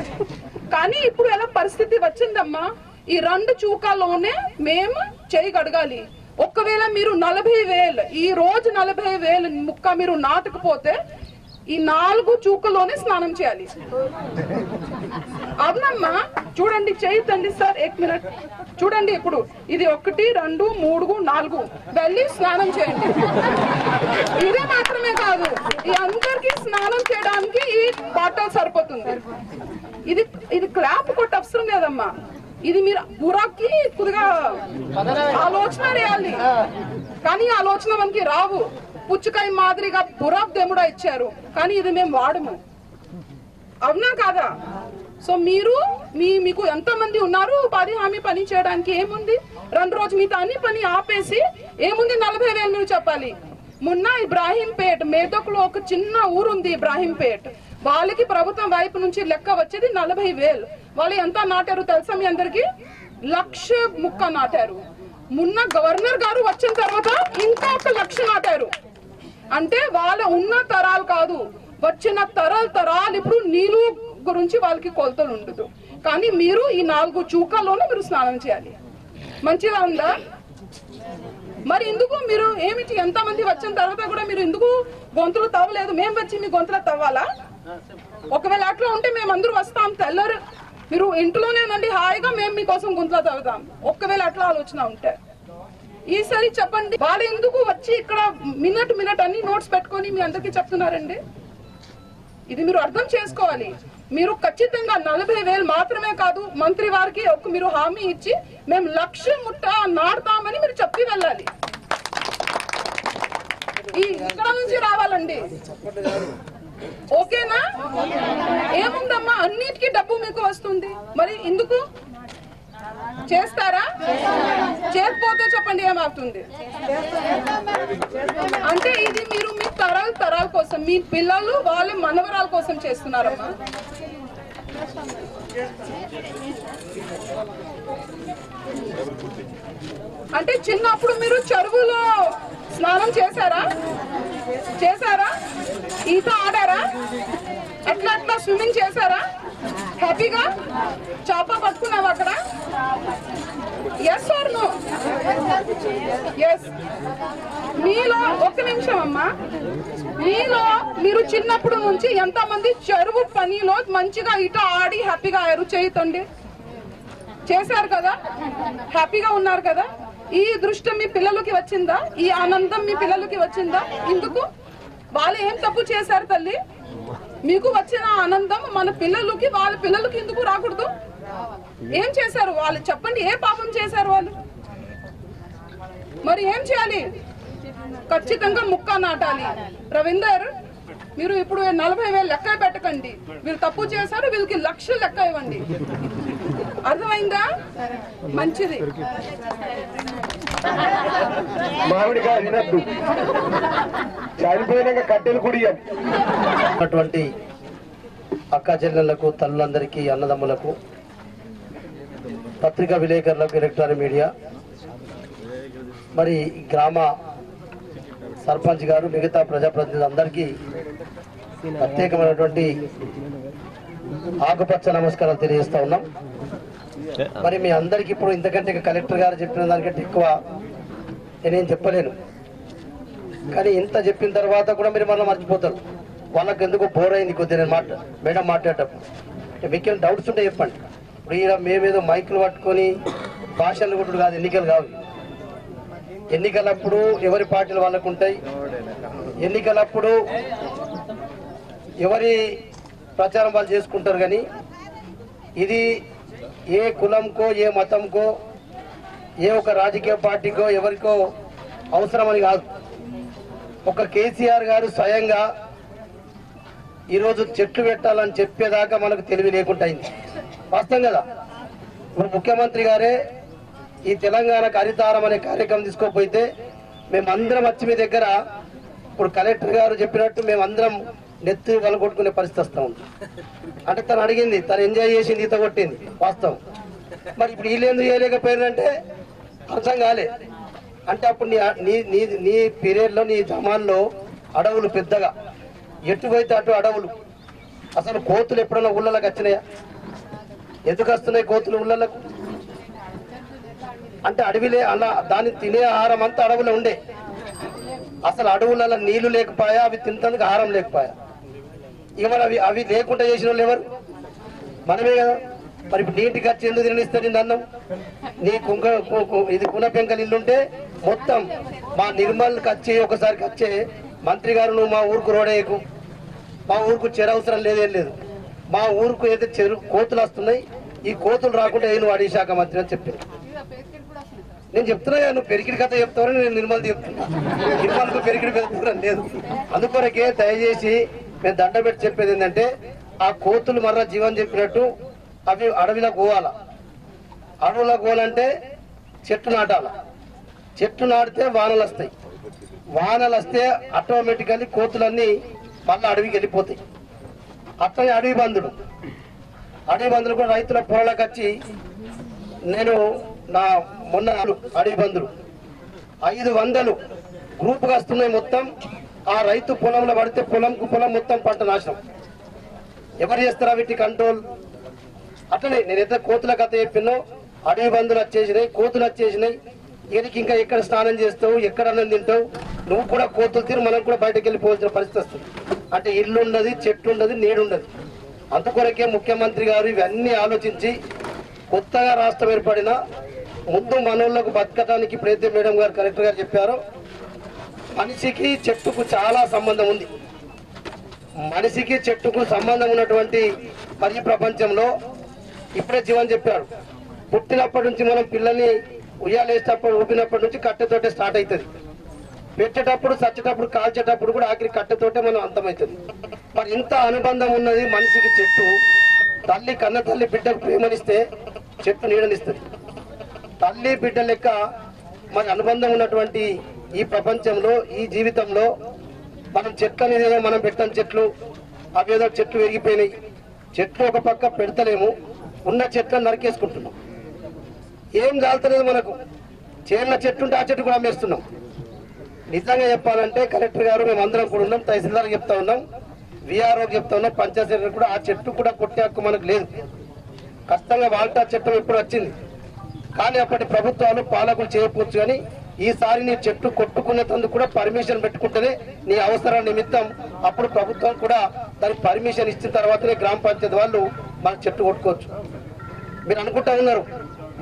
కానీ ఇప్పుడు ఎలా పరిస్థితి వచ్చిందమ్మా, ఈ 2 చూకాల్లోనే మేము చేయి కడగాలి. ఒకవేళ మీరు 40,000 ఈ రోజు 40,000 ముక్క మీరు నాటకపోతే ఈ 4 చూకలోనే స్నానం చేయాలి. అవునమ్మా, చూడండి చేయొద్దండి సార్, 1 మినిట్ చూడండి. ఇప్పుడు ఇది 1 2 3 4 వెళ్ళి స్నానం చేయండి. ఇదే మాత్రమే కాదు, ఈ అందరికి స్నానం చేయడానికి ఈ బాటల్ సరిపోతుంది. ఇది క్లాప్ కొట్ట అవసరం లేదమ్మా. ఇది మీరు బురాకి కొద్దిగా ఆలోచన చేయాలి, కానీ ఆలోచన మనకి రావు. పుచ్చకాయ మాదిరిగా బురాక్ దేవుడా ఇచ్చారు, కానీ ఇది మేము వాడము. అవునా కాదా? సో మీకు ఎంత మంది ఉన్నారు ఉపాధి హామీ పని చేయడానికి? ఏముంది, 2 రోజు మీతో అన్ని పని ఆపేసి ఏముంది 40,000 మీరు చెప్పాలి. మొన్న ఇబ్రాహీంపేట్ మేదక్లో ఒక చిన్న ఊరు ఉంది ఇబ్రాహీంపేట్, వాళ్ళకి ప్రభుత్వం వైపు నుంచి లెక్క వచ్చేది 40,000. వాళ్ళు ఎంత నాటారు తెలుసా మీ అందరికి? 1,00,000 ముక్క నాటారు. మొన్న గవర్నర్ గారు వచ్చిన తర్వాత ఇంకా 1,00,000 నాటారు. అంటే వాళ్ళ ఉన్న తరాలు కాదు, వచ్చిన తరాలు ఇప్పుడు నీళ్ళు గురించి వాళ్ళకి కొలతలు ఉండదు. కానీ మీరు ఈ 4 చూకాల్లోనే మీరు స్నానం చేయాలి. మంచిగా ఉందా? మరి ఎందుకు మీరు ఏమిటి ఎంతమంది వచ్చిన తర్వాత కూడా మీరు ఎందుకు గొంతులు తవ్వలేదు? మేము వచ్చి మీ గొంతులు తవ్వాలా? ఒకవేళ అట్లా ఉంటే మేము అందరూ వస్తాం, తెల్లరు మీరు ఇంట్లోనేనండి హాయిగా మేము మీకోసం గొంతులు తవ్వుతాం. ఒకవేళ అట్లా ఆలోచన ఉంటే ఈసారి చెప్పండి, వాళ్ళు ఎందుకు వచ్చి ఇక్కడ మినిట్ అన్ని నోట్స్ పెట్టుకొని మీ అందరికి చెప్తున్నారండి? ఇది మీరు అర్థం చేసుకోవాలి. మీరు ఖచ్చితంగా 40,000 మాత్రమే కాదు, మంత్రి వారికి మీరు హామీ ఇచ్చి మేము 1,00,000 ముట్ట నాటుతామని మీరు చెప్పి వెళ్ళాలి. ఇక్కడ నుంచి రావాలండి, ఓకేనా? ఏముందమ్మా, అన్నిటికీ డబ్బు మీకు వస్తుంది, మరి ఎందుకు చేస్తారా? చేయకపోతే చెప్పండి ఏమవుతుంది? అంటే ఇది మీరు మీ తరాల కోసం, మీ పిల్లలు వాళ్ళ మనవరాల కోసం చేస్తున్నారమ్మా. అంటే చిన్నప్పుడు మీరు చెరువులో స్నానం చేశారా? ఈత ఆడారా? అట్లా స్విమ్మింగ్ చేశారా? హ్యాపీగా చేప పట్టుకున్నావా అక్కడ? Yes or no? ఎస్. మీలో 1 నిమిషం అమ్మా, మీలో మీరు చిన్నప్పుడు నుంచి ఎంతమంది చెరువు పనిలో మంచిగా ఇట ఆడి హ్యాపీగా అయ్యారు? చేయుతండి. చేశారు కదా, హ్యాపీగా ఉన్నారు కదా? ఈ దృష్టి మీ పిల్లలకి వచ్చిందా? ఈ ఆనందం మీ పిల్లలకి వచ్చిందా? ఎందుకు? వాళ్ళు ఏం తప్పు చేశారు తల్లి? మీకు వచ్చిన ఆనందం మన పిల్లలకి, వాళ్ళ పిల్లలకి ఎందుకు రాకూడదు? ఏం చేశారు వాళ్ళు? చెప్పండి, ఏ పాపం చేశారు వాళ్ళు? మరి ఏం చేయాలి? ఖచ్చితంగా ముక్క నాటాలి. రవీందర్, మీరు ఇప్పుడు 40,000 లెక్క పెట్టకండి. వీళ్ళు తప్పు చేశారు, వీళ్ళకి 1,00,000 లెక్క ఇవ్వండి. అర్థమైందా? మంచిది. మామిడికాయ తినద్దు, చనిపోయినాక కట్టెలు కుడియం. అటువంటి అక్క చెల్లెళ్లకు, తల్లులందరికీ, అన్నదమ్ములకు, పత్రికా విలేకరులకు, ఎలక్ట్రానిక్ మీడియా, మరి గ్రామ సర్పంచ్ గారు, మిగతా ప్రజాప్రతినిధులందరికీ ప్రత్యేకమైనటువంటి ఆకుపచ్చ నమస్కారాలు తెలియజేస్తా ఉన్నాం. మరి మీ అందరికి ఇప్పుడు ఇంతకంటే కలెక్టర్ గారు చెప్పిన దానికంటే ఎక్కువ నేనేం చెప్పలేను. కానీ ఇంత చెప్పిన తర్వాత కూడా మీరు మళ్ళీ మర్చిపోతారు. వాళ్ళకి ఎందుకు బోర్ అయింది కొద్దిగా నేను మేడం మాట్లాడేటప్పుడు. మీకేం డౌట్స్ ఉంటే చెప్పండి. ఇప్పుడు ఈయన మేమేదో మైకులు పట్టుకొని భాషలు కొట్టుడు కాదు, ఎన్నికలు కావు. ఎన్నికలప్పుడు ఎవరి పార్టీలు వాళ్ళకు ఉంటాయి. ఎన్నికలప్పుడు ఎవరి ప్రచారం వాళ్ళు చేసుకుంటారు. కానీ ఇది ఏ కులంకో, ఏ మతంకో, ఏ ఒక రాజకీయ పార్టీకో, ఎవరికో అవసరమని కాదు. ఒక కేసీఆర్ గారు స్వయంగా ఈరోజు చెట్లు పెట్టాలని చెప్పేదాకా మనకు తెలివి లేకుండా అయింది. వాస్తవం కదా? ఇప్పుడు ముఖ్యమంత్రి గారే ఈ తెలంగాణకు హరితారం అనే కార్యక్రమం తీసుకోకపోతే మేమందరం వచ్చి మీ దగ్గర, ఇప్పుడు కలెక్టర్ గారు చెప్పినట్టు మేమందరం నెత్తి వలగొట్టుకునే పరిస్థితి వస్తూ ఉంది. అంటే తను అడిగింది, తను ఎంజాయ్ చేసింది, ఈత కొట్టింది, వాస్తవం. మరి ఇప్పుడు వీళ్ళు ఎందుకు చేయలేకపోయిందంటే అర్థం కాలే. అంటే అప్పుడు నీ పీరియడ్లో, నీ జమాన్లో అడవులు పెద్దగా ఎటువైతే అటు అడవులు. అసలు కోతులు ఎప్పుడైనా ఊళ్ళలోకి వచ్చినాయా? ఎందుకు వస్తున్నాయి కోతులు ఊళ్ళలకు? అంటే అడవిలే అలా దాన్ని తినే ఆహారం అంతా అడవులో ఉండే. అసలు అడవులలో నీళ్లు లేకపోయా, అవి తింటందుకు ఆహారం లేకపోయా. ఇక మరి అవి లేకుండా చేసిన వాళ్ళు ఎవరు? మనమే కదా. మరి ఇప్పుడు నీటికి వచ్చి ఎందుకు తినిస్తాడు నేను అన్నం? నీ ఇది కున పెంకలు ఇల్లుంటే మొత్తం మా నిర్మల్కి వచ్చి ఒకసారికి వచ్చే మంత్రి గారు, నువ్వు మా ఊరుకు రోడేయకు, మా ఊరుకు చెర అవసరం లేదేం లేదు, మా ఊరుకు అయితే కోతులు వస్తున్నాయి, ఈ కోతులు రాకుండా నువ్వు అడవి శాఖ మంత్రి అని చెప్పాను. నేను చెప్తున్నా, నువ్వు పెరిగిడి కథ చెప్తావని నేను నిర్మల్ చెప్తున్నా. నిర్మల్కు పెరిగిడి పెరుగుతున్నా లేదు. అందుకొరకే దయచేసి మేము దండ పెట్టి చెప్పేది ఏంటంటే, ఆ కోతులు మర్ర జీవన్ చెప్పినట్టు అవి అడవిలో పోవాల. అడవిలో పోవాలంటే చెట్లు నాటాల. చెట్లు నాటితే వానలు వస్తాయి. వానలు వస్తే ఆటోమేటికల్లీ కోతులన్నీ మళ్ళీ అడవికి వెళ్ళిపోతాయి. అట్లనే అడవి బంధులు కూడా రైతుల పొలాలకు వచ్చి, నేను నా మొన్న అడవి బంధులు 500 గ్రూపుగా వస్తున్నాయి. మొత్తం ఆ రైతు పొలంలో పడితే పొలం మొత్తం పంట నాశనం. ఎవరు చేస్తారా వీటి కంట్రోల్? అట్లనే నేనైతే కోతుల కథ చెప్పినో, అడవి బంధులు వచ్చేసినాయి, కోతులు వచ్చేసినాయి. వీరికి ఇంకా ఎక్కడ స్నానం చేస్తావు, ఎక్కడ అన్నం తింటావు? నువ్వు కూడా కోతులు తీరు, మనం కూడా బయటకు వెళ్ళిపోవాల్సిన పరిస్థితి వస్తుంది. అంటే ఇల్లు ఉండదు, చెట్టు ఉండదు, నీడు ఉండదు. అందుకొరకే ముఖ్యమంత్రి గారు ఇవన్నీ ఆలోచించి కొత్తగా రాష్ట్రం ఏర్పడిన ముందు మనోళ్లకు బతకడానికి ప్రయత్నం మేడం గారు, కలెక్టర్ గారు చెప్పారు, మనిషికి చెట్టుకు చాలా సంబంధం ఉంది. మనిషికి చెట్టుకు సంబంధం ఉన్నటువంటి మరి ప్రపంచంలో ఇప్పుడే జీవన్ చెప్పారు, పుట్టినప్పటి నుంచి మనం పిల్లల్ని ఉయ్యాలేసేటప్పుడు ఊపినప్పటి నుంచి కట్టెతోటే స్టార్ట్ అవుతుంది. పెట్టేటప్పుడు, చచ్చేటప్పుడు, కాల్చేటప్పుడు కూడా ఆఖరి కట్టెతోటే మనం అంతమవుతుంది. మరి ఇంత అనుబంధం ఉన్నది మనిషికి చెట్టు. తల్లి కన్న తల్లి బిడ్డకు ప్రేమనిస్తే చెట్టు నీడనిస్తుంది. తల్లి బిడ్డ లెక్క మరి అనుబంధం ఉన్నటువంటి ఈ ప్రపంచంలో, ఈ జీవితంలో మనం చెట్లు అనేది ఏదో మనం పెట్టని చెట్లు, అవేదో చెట్లు విరిగిపోయినాయి. చెట్లు ఒక పక్క పెడతలేము, ఉన్న చెట్లను నరికేసుకుంటున్నాం. ఏం కాల్తలేదు మనకు. చేనుల చెట్టు ఉంటే ఆ చెట్టు కూడా అమ్మేస్తున్నాం. నిజంగా చెప్పాలంటే కలెక్టర్ గారు, మేము అందరం కూడా ఉన్నాం, తహసీల్దార్ చెప్తా ఉన్నాం, విఆర్ఓకి చెప్తా ఉన్నాం, పంచాయతీ సెక్రటరీ కూడా, ఆ చెట్టు కూడా కొట్టే హక్కు మనకు లేదు. కష్టంగా వాల్టా చట్టం ఎప్పుడు వచ్చింది, కానీ అప్పటి ప్రభుత్వాలు పాలకులు చేయకపోవచ్చు. కానీ ఈసారి నీ చెట్టు కొట్టుకునేందుకు కూడా పర్మిషన్ పెట్టుకుంటేనే నీ అవసరం నిమిత్తం అప్పుడు ప్రభుత్వం కూడా దానికి పర్మిషన్ ఇచ్చిన తర్వాతనే గ్రామ పంచాయతీ వాళ్ళు మన చెట్టు కొట్టుకోవచ్చు. మీరు అనుకుంటా ఉన్నారు,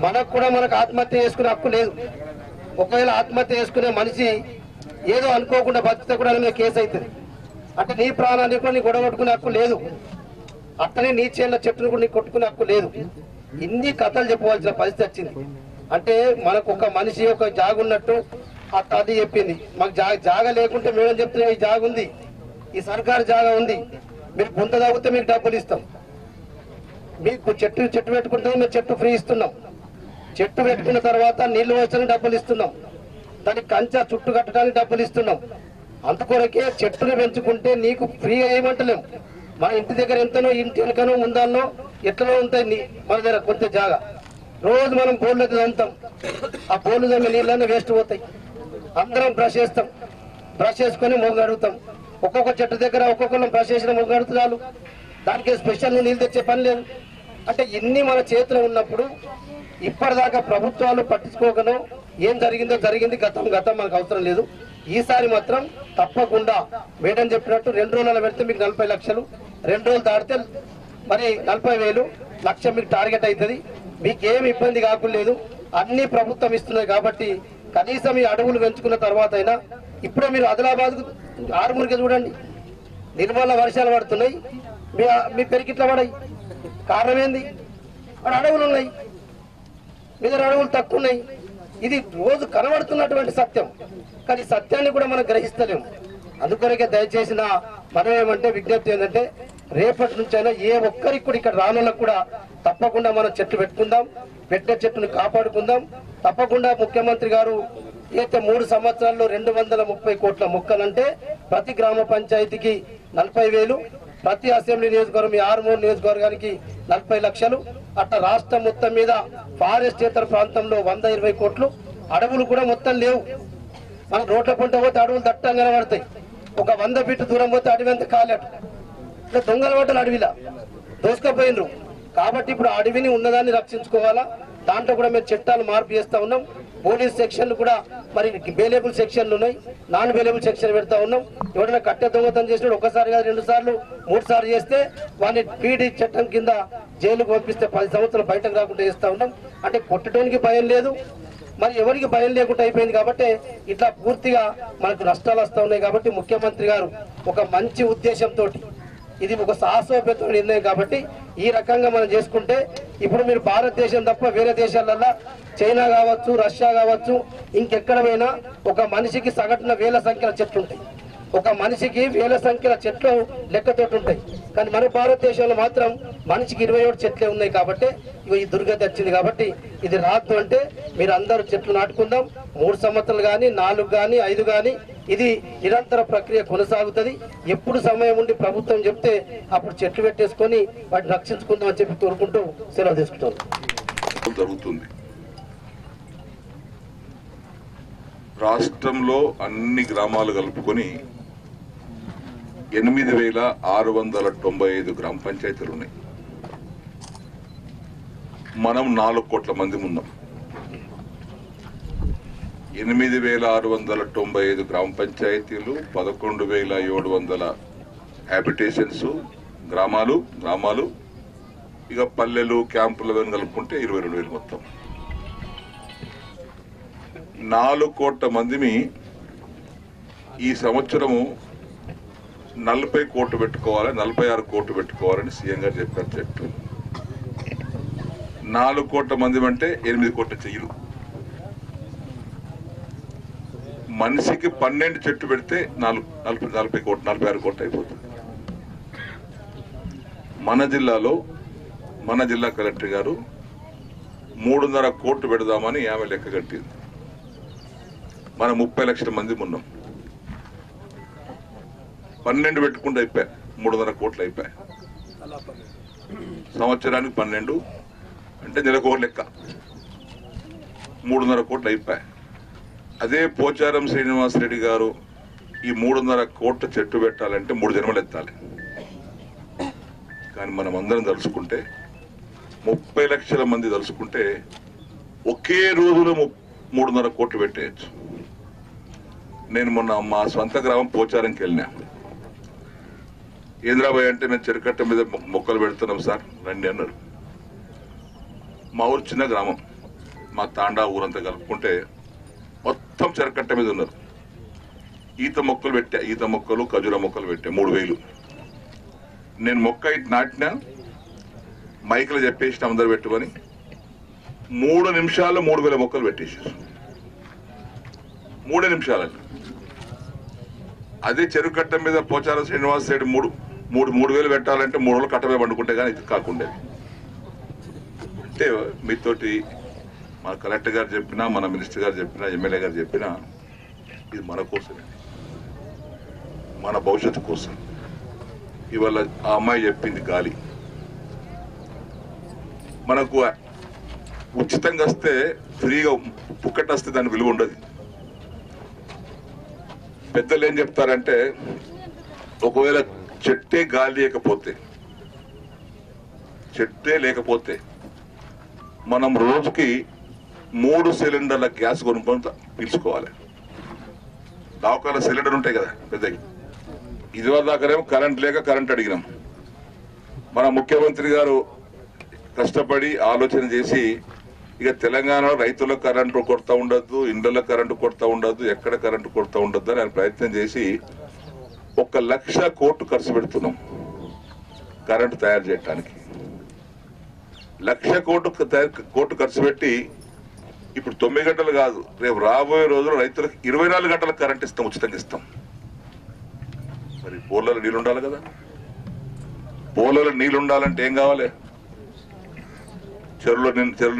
మనకు కూడా మనకు ఆత్మహత్య చేసుకునే హక్కు లేదు. ఒకవేళ ఆత్మహత్య చేసుకునే మనిషి ఏదో అనుకోకుండా బతికితే కూడా మీద కేసు అవుతుంది. అంటే నీ ప్రాణాన్ని కూడా నీ గొడవ కొట్టుకునే హక్కు లేదు. అట్టనే నీ చేనుల చెట్టును కూడా నీ కొట్టుకునే హక్కు లేదు. ఇన్ని కథలు చెప్పవలసిన పరిస్థితి వచ్చింది. అంటే మనకు ఒక మనిషి ఒక జాగ ఉన్నట్టు అది చెప్పింది. మాకు జాగ లేకుంటే మేడం చెప్తున్నాం, ఈ జాగ ఉంది, ఈ సర్కారు జాగ ఉంది, మీరు గుంత తాగితే మీకు డబ్బులు ఇస్తాం, మీకు చెట్టు పెట్టుకుంటే మేము చెట్టు ఫ్రీ ఇస్తున్నాం, చెట్టు పెట్టుకున్న తర్వాత నీళ్లు వచ్చడానికి డబ్బులు ఇస్తున్నాం, దానికి కంచె చుట్టు కట్టడానికి డబ్బులు ఇస్తున్నాం. అందుకొరకే చెట్టుని పెంచుకుంటే నీకు ఫ్రీగా ఏమంటలేము. మన ఇంటి దగ్గర ఎంతనో, ఇంటి వెనకనో ముందాల్లో ఎట్లనో ఉంటాయి మన దగ్గర కొంత జాగా. రోజు మనం బోర్లు చదువుతాం, ఆ బోర్లు చదివిన నీళ్ళన్నీ వేస్ట్ పోతాయి. అందరం బ్రష్ చేస్తాం, బ్రష్ చేసుకొని మొగ్గు అడుగుతాం. ఒక్కొక్క చెట్టు దగ్గర ఒక్కొక్కరు బ్రష్ చేసిన మొగ్గు అడుగుతారు. దానికి స్పెషల్ నీళ్ళు తెచ్చే పని లేదు. అంటే ఇన్ని మన చేతిలో ఉన్నప్పుడు ఇప్పటిదాకా ప్రభుత్వాలు పట్టించుకోగలం. ఏం జరిగిందో జరిగింది, గతం మనకు అవసరం లేదు. ఈసారి మాత్రం తప్పకుండా మేడం చెప్పినట్టు 2 రోజుల పెడితే మీకు 40 లక్షలు, 2 రోజులు దాటితే మరి 40,000, లక్ష మీకు టార్గెట్ అవుతుంది. మీకు ఏమి ఇబ్బంది కాకుండా అన్ని ప్రభుత్వం ఇస్తున్నది. కాబట్టి కనీసం ఈ అడవులు పెంచుకున్న తర్వాత అయినా, ఇప్పుడే మీరు ఆదిలాబాద్ ఆరుమూరికి చూడండి, నిర్మల వర్షాలు పడుతున్నాయి, మీ పెరిగిట్లా పడాయి. కారణం ఏంది? అక్కడ అడవులు ఉన్నాయి, మీ దగ్గర అడవులు తక్కువ ఉన్నాయి. ఇది రోజు కనబడుతున్నటువంటి సత్యం. కానీ సత్యాన్ని కూడా మనం గ్రహిస్తలేము. అందుకొరకే దయచేసిన మనం ఏమంటే విజ్ఞప్తి ఏంటంటే, రేపటి నుంచి అయినా ఏ ఒక్కరికి కూడా ఇక్కడ రానులకు కూడా తప్పకుండా మనం చెట్లు పెట్టుకుందాం, పెట్టే చెట్టును కాపాడుకుందాం. తప్పకుండా ముఖ్యమంత్రి గారు అయితే 3 సంవత్సరాల్లో 230 కోట్ల మొక్కలంటే ప్రతి గ్రామ పంచాయతీకి 40,000, ప్రతి అసెంబ్లీ నియోజకవర్గం, 6 నియోజకవర్గానికి 40 లక్షలు, అట్లా రాష్ట్రం మొత్తం మీద ఫారెస్టేతర ప్రాంతంలో 120 కోట్లు. అడవులు కూడా మొత్తం లేవు. మనం రోడ్ల పంట పోతే అడవులు దట్టంగా పడతాయి. ఒక 100 ఫీట్ దూరం పోతే అడవి అంతా కాలేట. ఇట్లా దొంగల పట్టలు అడవిలా దోసుకపోయినరు. కాబట్టి ఇప్పుడు అడవిని ఉన్నదాన్ని రక్షించుకోవాలా. దాంట్లో కూడా మేము చట్టాలు మార్పు చేస్తా ఉన్నాం. పోలీస్ సెక్షన్లు కూడా మరి బెయిలబుల్ సెక్షన్లు ఉన్నాయి, నాన్ బెయిలబుల్ సెక్షన్ పెడతా ఉన్నాం. ఎవరైనా కట్టె దొంగతనం చేసినప్పుడు ఒకసారి కాదు 2 సార్లు 3 సార్లు చేస్తే వాడిని పీడీ చట్టం కింద జైలుకు పంపిస్తే 10 సంవత్సరాలు బయటకు రాకుండా చేస్తా ఉన్నాం. అంటే కొట్టడానికి భయం లేదు, మరి ఎవరికి భయం లేకుండా అయిపోయింది. కాబట్టి ఇట్లా పూర్తిగా మనకు నష్టాలు వస్తూ ఉన్నాయి. కాబట్టి ముఖ్యమంత్రి గారు ఒక మంచి ఉద్దేశంతో, ఇది ఒక సాహసోపేత నిర్ణయం కాబట్టి ఈ రకంగా మనం చేసుకుంటే, ఇప్పుడు మీరు భారతదేశం తప్ప వేరే దేశాలల్లో చైనా కావచ్చు, రష్యా కావచ్చు, ఇంకెక్కడ పోయినా ఒక మనిషికి సగటున వేల సంఖ్యల చెట్లు ఉంటాయి. ఒక మనిషికి వేల సంఖ్యల చెట్లు లెక్కతోటి ఉంటాయి. కానీ మన భారతదేశంలో మాత్రం మనిషికి 27 చెట్లే ఉన్నాయి. కాబట్టి ఈ దుర్గతి వచ్చింది. కాబట్టి ఇది రాదు అంటే మీరు అందరూ చెట్లు నాటుకుందాం. 3 సంవత్సరాలు కానీ 4 కానీ 5 కానీ ఇది నిరంతర ప్రక్రియ కొనసాగుతుంది. ఎప్పుడు సమయం ఉండి ప్రభుత్వం చెప్తే అప్పుడు చెట్లు పెట్టేసుకొని వాటిని రక్షించుకుందాం అని చెప్పి కోరుకుంటూ సెలవు తీసుకుంటాం. జరుగుతుంది. రాష్ట్రంలో అన్ని గ్రామాలు కలుపుకొని 8,695 గ్రామ పంచాయతీలు ఉన్నాయి. మనం 4 కోట్ల మంది ఉన్నాం. 8,695 గ్రామ పంచాయతీలు, 11,700 హ్యాబిటేషన్స్, గ్రామాలు ఇక పల్లెలు, క్యాంపులు కలుపుకుంటే 22,000 మొత్తం. 4 కోట్ల మందిని ఈ సంవత్సరము 40 కోట్లు పెట్టుకోవాలి, 46 కోట్లు పెట్టుకోవాలని సీఎం గారు చెప్పారు. 4 కోట్ల మంది అంటే 8 కోట్ల చెయ్యలు. మనిషికి 12 చెట్టు పెడితే 40 కోట్లు, 46 కోట్లు అయిపోతుంది. మన జిల్లా కలెక్టర్ గారు 3.5 కోట్లు పెడదామని ఆమె లెక్క కట్టింది. మనం 30 లక్షల మంది ఉన్నాం. 12 పెట్టుకుంటూ అయిపోయా, 3.5 కోట్లు అయిపోయా. సంవత్సరానికి 12 అంటే నెలకు ఒక లెక్క, 3.5 కోట్లు అయిపోయా. అదే పోచారం శ్రీనివాసరెడ్డి గారు ఈ 3.5 కోట్ల చెట్టు పెట్టాలంటే 3 జన్మలు ఎత్తాలి. కానీ మనం అందరం తలుచుకుంటే 30 లక్షల మంది తలుచుకుంటే ఒకే రోజులో 3.5 కోట్లు పెట్టేయచ్చు. నేను మొన్న మా సొంత గ్రామం పోచారంకి వెళ్ళినా. ఏంద్రాబాయ్ అంటే నేను చెరుకట్ట మీద మొక్కలు పెడుతున్నాం సార్ రండి అన్నారు. మా ఊరు చిన్న గ్రామం, మా తాండా ఊరంతా కలుపుకుంటే మొత్తం చెరకట్ట మీద ఉన్నారు. ఈత మొక్కలు ఖజూర మొక్కలు పెట్టా 3,000. నేను మొక్క నాటినా, మైకులు చెప్పేసిన అందరు పెట్టుకొని 3 నిమిషాల్లో 3,000 మొక్కలు పెట్టేసారు. 3 నిమిషాలని. అదే చెరుకట్ట మీద పోచారం శ్రీనివాస్ రెడ్డి 3,000 పెట్టాలంటే 3 రోజులు కట్టమే పండుకుంటే కానీ ఇది కాకుండా. అంటే మీతోటి మన కలెక్టర్ గారు చెప్పినా, మన మినిస్టర్ గారు చెప్పినా, ఎమ్మెల్యే గారు చెప్పినా ఇది మన కోసమే, మన భవిష్యత్తు కోసం. ఇవాళ ఆ అమ్మాయి చెప్పింది గాలి మనకు ఉచితంగా వస్తే, ఫ్రీగా పుక్కట వస్తే దాని విలువ ఉండదు. పెద్దలు ఏం చెప్తారంటే ఒకవేళ చెట్టే లేకపోతే మనం రోజుకి 3 సిలిండర్ల గ్యాస్ కొనుక్కొని పీల్చుకోవాలి. దావకాల సిలిండర్ ఉంటాయి కదా పెద్దవి. ఇదివరకు దాకానేమో కరెంట్ లేక కరెంట్ అడిగినాం. మన ముఖ్యమంత్రి గారు కష్టపడి ఆలోచన చేసి ఇక తెలంగాణలో రైతులకు కరెంటు కొరత ఉండద్దు, ఇండ్లలో కరెంటు కొరత ఉండద్దు, ఎక్కడ కరెంటు కొరత ఉండద్దు అని ఆయన ప్రయత్నం చేసి 1,00,000 కోట్లు ఖర్చు పెడుతున్నాం కరెంటు తయారు చేయడానికి. 1,00,000 కోట్లు ఖర్చు పెట్టి ఇప్పుడు 9 గంటలు కాదు, రేపు రాబోయే రోజుల్లో రైతులకు 24 గంటలకు కరెంట్ ఇస్తాం, ఉచితంగా ఇస్తాం. మరి బోర్లలో నీళ్ళు ఉండాలి కదా. బోర్లలో నీళ్ళు ఉండాలంటే ఏం కావాలి? చెరువులు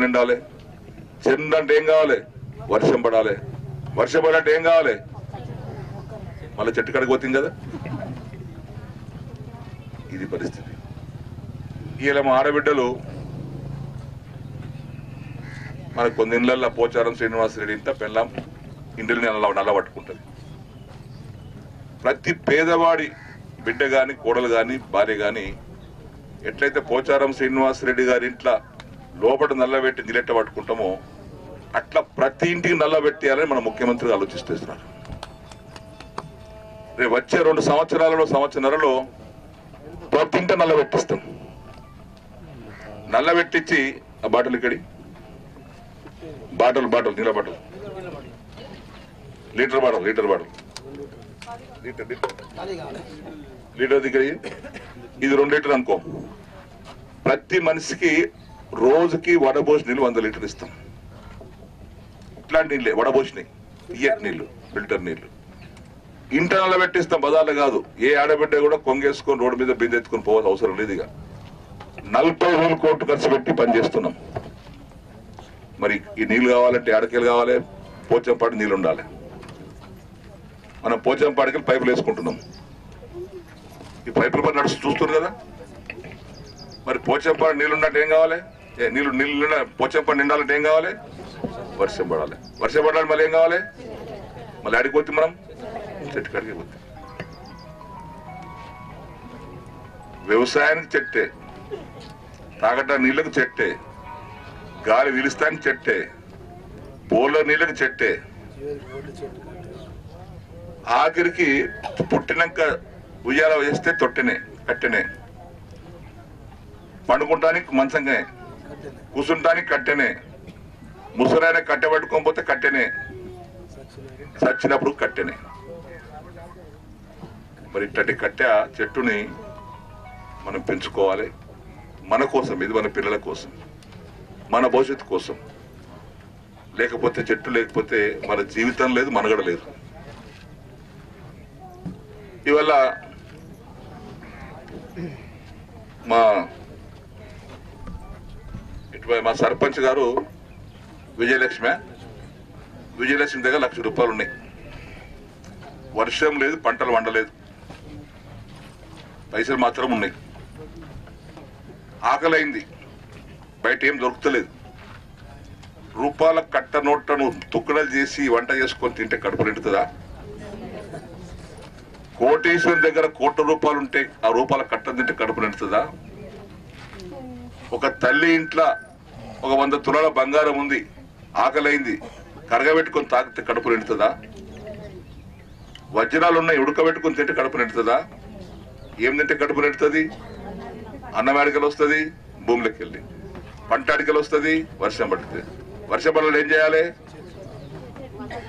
నిండాలి. చెరువు అంటే ఏం కావాలి? వర్షం పడాలి. వర్షం పడాలంటే ఏం కావాలి? మళ్ళీ చెట్టు కడిగి పోతుంది కదా. ఇది పరిస్థితి. ఇలా మా ఆడబిడ్డలు మనకు కొన్ని ఇళ్లలో పోచారం శ్రీనివాసరెడ్డి ఇంత పెళ్ళాం ఇంటిని నల్ల పట్టుకుంటుంది. ప్రతి పేదవాడి బిడ్డ కానీ, కోడలు కానీ, భార్య కానీ ఎట్లయితే పోచారం శ్రీనివాసరెడ్డి గారి ఇంట్లో లోపల నల్లబెట్టి జిలెట్ట పట్టుకుంటామో అట్లా ప్రతి ఇంటికి నల్లబెట్టేయాలని మన ముఖ్యమంత్రి ఆలోచిస్తున్నారు. రేపు వచ్చే 2 సంవత్సరాలలో సంవత్సరాలలో ప్రతి ఇంట నల్లబెట్టిస్తాం. నల్లబెట్టించి ఆ బాటలు ఇక్కడి బాటలు నీళ్ళ బాటలు లీటర్ దగ్గర ఇది 2 లీటర్ అనుకో. ప్రతి మనిషికి రోజుకి వడబోసి నీళ్ళు 100 లీటర్ ఇస్తాం. ఇట్లాంటి నీళ్ళే వడబోసినాయి, ఇయ్యటి నీళ్లు, ఫిల్టర్ నీళ్లు. ఇంటర్నల్ పెట్టిస్తాం, బజార్లో కాదు. ఏ ఆడబిడ్డ కూడా కొంగేసుకొని రోడ్డు మీద బిందె ఎత్తుకొని పోవాల్సిన అవసరం లేదు. ఇక 40,000 కోట్లు ఖర్చు పెట్టి పనిచేస్తున్నాం. మరి ఈ నీళ్లు కావాలంటే ఆడకేలు కావాలి, పోచంపాడు నీళ్ళు ఉండాలి. మనం పోచంపాడికి పైపులు వేసుకుంటున్నాం. ఈ పైపుల పని నడుస్తూ చూస్తున్నారు కదా. మరి పోచంపాడు నీళ్ళు ఉన్నట్టు ఏం కావాలి? నీళ్ళు పోచంపాడు నిండాలంటే ఏం కావాలి? వర్షం పడాలి. వర్షం పడాలి మళ్ళీ ఏం కావాలి? మళ్ళీ ఆడికి పోతే మనం చెట్టు కాడికి పోతే. వ్యవసాయానికి చెట్టే, తాగట నీళ్ళకు చెట్టే, గాలి వీలుస్తానికి చెట్టే, బోర్ల నీళ్ళకి చెట్టే, ఆఖరికి పుట్టినాక ఉయ్యాల వేస్తే తొట్టెనే కట్టెనే, పండుకుంటానికి మంచంగానే, కూసుంటానికి కట్టెనే, ముసరైన కట్టె పట్టుకోకపోతే కట్టెనే, చచ్చినప్పుడు కట్టెనే. మరి ఇట్టటి కట్టె చెట్టుని మనం పెంచుకోవాలి. మన కోసం, ఇది మన పిల్లల కోసం, మన భవిష్యత్తు కోసం. లేకపోతే చెట్టు లేకపోతే మన జీవితం లేదు, మనగడ లేదు. ఇవాళ మా సర్పంచ్ గారు విజయలక్ష్మి దగ్గర 1,00,000 రూపాయలు ఉన్నాయి. వర్షం లేదు, పంటలు వండలేదు, పైసలు మాత్రం ఉన్నాయి. ఆకలైంది, బయట ఏం దొరుకుతలేదు. రూపాయల కట్ట నోట్లను తుక్కడలు చేసి వంట చేసుకొని తింటే కడుపు నిండుతుందా? కోటేశ్వరం దగ్గర 1 కోటి రూపాయలు ఉంటే ఆ రూపాయల కట్ట తింటే కడుపు నిండుతుందా? ఒక తల్లి ఇంట్లో ఒక 100 తులాల బంగారం ఉంది, ఆకలైంది, కరగబెట్టుకొని తాగితే కడుపు నిండుతుందా? వజ్రాలు ఉన్నాయి, ఉడకబెట్టుకొని తింటే కడుపు నిండుతుందా? ఏం తింటే కడుపు నిండుతుంది? అన్నం అడికలు వస్తుంది, భూమిలోకి వెళ్ళి పంట అడికలు వస్తుంది, వర్షం పడుతుంది. వర్షం పడాలి ఏం చేయాలి?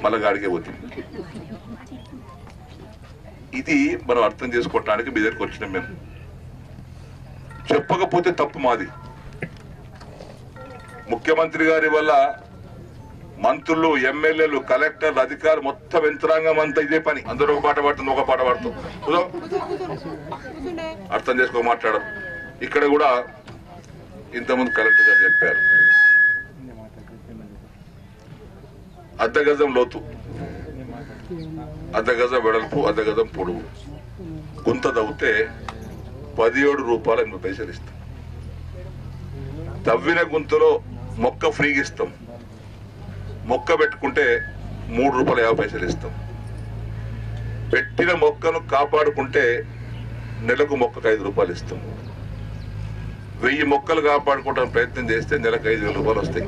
మళ్ళా గాడికే పోతుంది. ఇది మనం అర్థం చేసుకోవటానికి మీ దగ్గరికి వచ్చినాం. మేము చెప్పకపోతే తప్పు మాది. ముఖ్యమంత్రి గారి వల్ల మంత్రులు, ఎమ్మెల్యేలు, కలెక్టర్లు, అధికారులు, మొత్తం యంత్రాంగం అంతా ఇదే పని. అందరూ ఒక పాట పాడుతుంది, ఒక పాట పాడుతాం. అర్థం చేసుకో మాట్లాడరు. ఇక్కడ కూడా ఇంతకుముందు కలెక్టర్ గారు చెప్పారు, 1/2 గజం లోతు, 1/2 గజం వెడల్పు, 1/2 గజం పొడవు గుంత తవ్వితే 17 రూపాయలు 8 పైసలు ఇస్తాం. తవ్విన గుంతలో మొక్క ఫ్రీగా ఇస్తాం. మొక్క పెట్టుకుంటే 3 రూపాయలు 50 పైసలు ఇస్తాం. పెట్టిన మొక్కను కాపాడుకుంటే నెలకు మొక్కకు 5 రూపాయలు ఇస్తాం. 1000 మొక్కలు కాపాడుకోవడానికి ప్రయత్నం చేస్తే నెలకు 5,000 రూపాయలు వస్తాయి,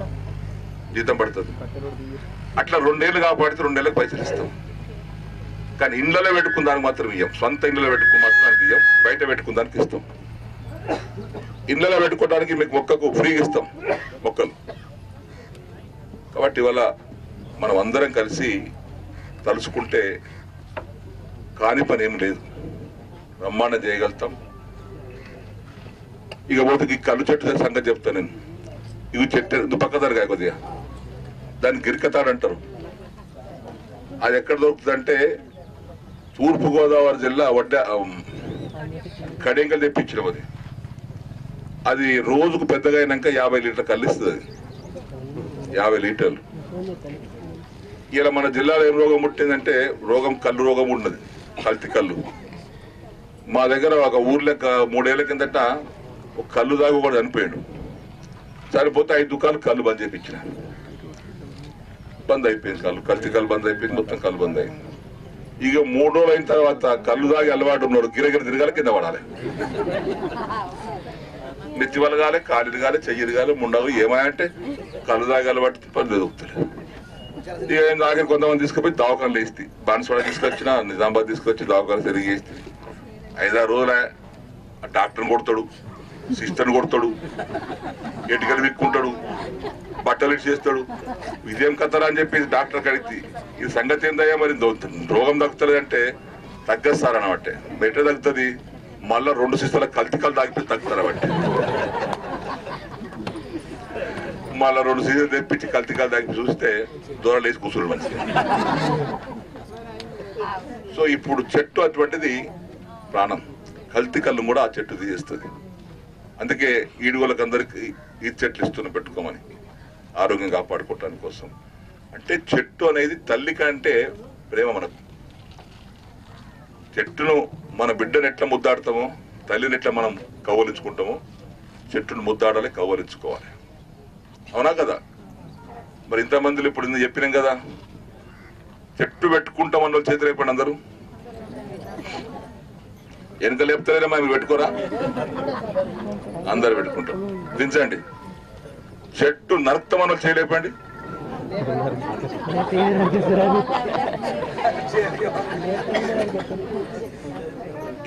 జీతం పడుతుంది. అట్లా 2 ఏళ్ళు కాపాడితే 2 నెలలకు పైసలు ఇస్తాం. కానీ ఇండ్లలో పెట్టుకున్న దానికి మాత్రం ఇయ్యం. సొంత ఇండ్లలో పెట్టుకున్న మాత్రం దానికి ఇయ్యం, బయట పెట్టుకున్న దానికి ఇస్తాం. ఇండ్లలో పెట్టుకోవడానికి మీకు మొక్కకు ఫ్రీగా ఇస్తాం మొక్కలు. కాబట్టి ఇవాళ మనం అందరం కలిసి తలుచుకుంటే కాని పని ఏం లేదు, బ్రహ్మాండం చేయగలుగుతాం. ఇక పోతే ఈ కళ్ళు చెట్టు సంగతి చెప్తాను నేను. ఇవి చెట్టు పక్క జరగాయి కొద్దిగా, దాన్ని గిరికతాడు అంటారు. అది ఎక్కడ దొరుకుతుందంటే తూర్పుగోదావరి జిల్లా కడెంగలు తెప్పించడం. అది రోజుకు పెద్దగా అయినాక 50 లీటర్లు కల్లిస్తుంది. అది 50 లీటర్లు. ఇలా మన జిల్లాలో ఏం రోగం పుట్టిందంటే కళ్ళు రోగం ఉన్నది, కల్తీ కళ్ళు. మా దగ్గర ఒక ఊర్లో 3 ఏళ్ల కిందట ఒక కళ్ళు దాగు కూడా చనిపోయాడు. చనిపోతే 5 దుకాణాలు కళ్ళు బంద్ చేయించిన. బంద్ అయిపోయింది కళ్ళు, కల్తీ కళ్ళు బంద్ అయిపోయింది, మొత్తం కళ్ళు బంద్ అయింది. ఇక 3 రోజులు అయిన తర్వాత కళ్ళు దాగి అలవాటు ఉన్నాడు గిరగిర తిరగాలి, కింద పడాలి. నెత్తి వలగాలి, కాలిది కాలి, చెయ్యిది కాలి, ముండలు ఏమంటే కళ్ళు తాగాలి బట్టి పని దొరుకుతుంది. ఇక ఏం తాగి కొంతమంది తీసుకుపోయి దవాఖానలు వేస్తే బాన్స్వాడ తీసుకొచ్చిన, నిజామాబాద్ తీసుకొచ్చి దవాఖాన తిరిగి వేస్తే 5-6 రోజులే డాక్టర్ని కొడతాడు, సిస్టర్ని కొడతాడు, ఎటుకలు విక్కుంటాడు, బట్టలు ఇటు చేస్తాడు. ఇదేం కథరా అని చెప్పి డాక్టర్ కడిగి ఇది సంగతి ఏందయ్యా మరి రోగం తగ్గుతుంది అంటే తగ్గదు సార్ అనబట్టే. ఎట్లా తగ్గుతుంది? మళ్ళా 2 సిస్టర్లకు కల్తీకలు తాగిపోయి తగ్గుతారు బట్టి, మళ్ళా 2 సీజన్ తెప్పించి కల్తీకాలు తాగి చూస్తే దూరం లేచి కూర్చుని మంచిగా. సో ఇప్పుడు చెట్టు అటువంటిది ప్రాణం, కల్తీ కళ్ళు కూడా ఆ చెట్టు తీసేస్తుంది. అందుకే ఈడుగులకు అందరికి ఈ చెట్లు ఇస్తున్న పెట్టుకోమని, ఆరోగ్యం కాపాడుకోవటానికి కోసం. అంటే చెట్టు అనేది తల్లి కంటే ప్రేమ మనకు. చెట్టును మన బిడ్డను ఎట్లా ముద్దాడతామో, తల్లిని ఎట్లా మనం కౌవలించుకుంటామో, చెట్టును ముద్దాడాలి, కౌవలించుకోవాలి. అవునా కదా? మరి ఇంతమందిలో ఇప్పుడు చెప్పినాం కదా, చెట్టు పెట్టుకుంటామన్న వాళ్ళు చేతులు అయిపోయింది అందరూ. వెనక లేపుతలేదా? మీరు పెట్టుకోరా? అందరు పెట్టుకుంటాం. దించండి. చెట్టు నరక్తమన్న వాళ్ళు చేయలేపండి.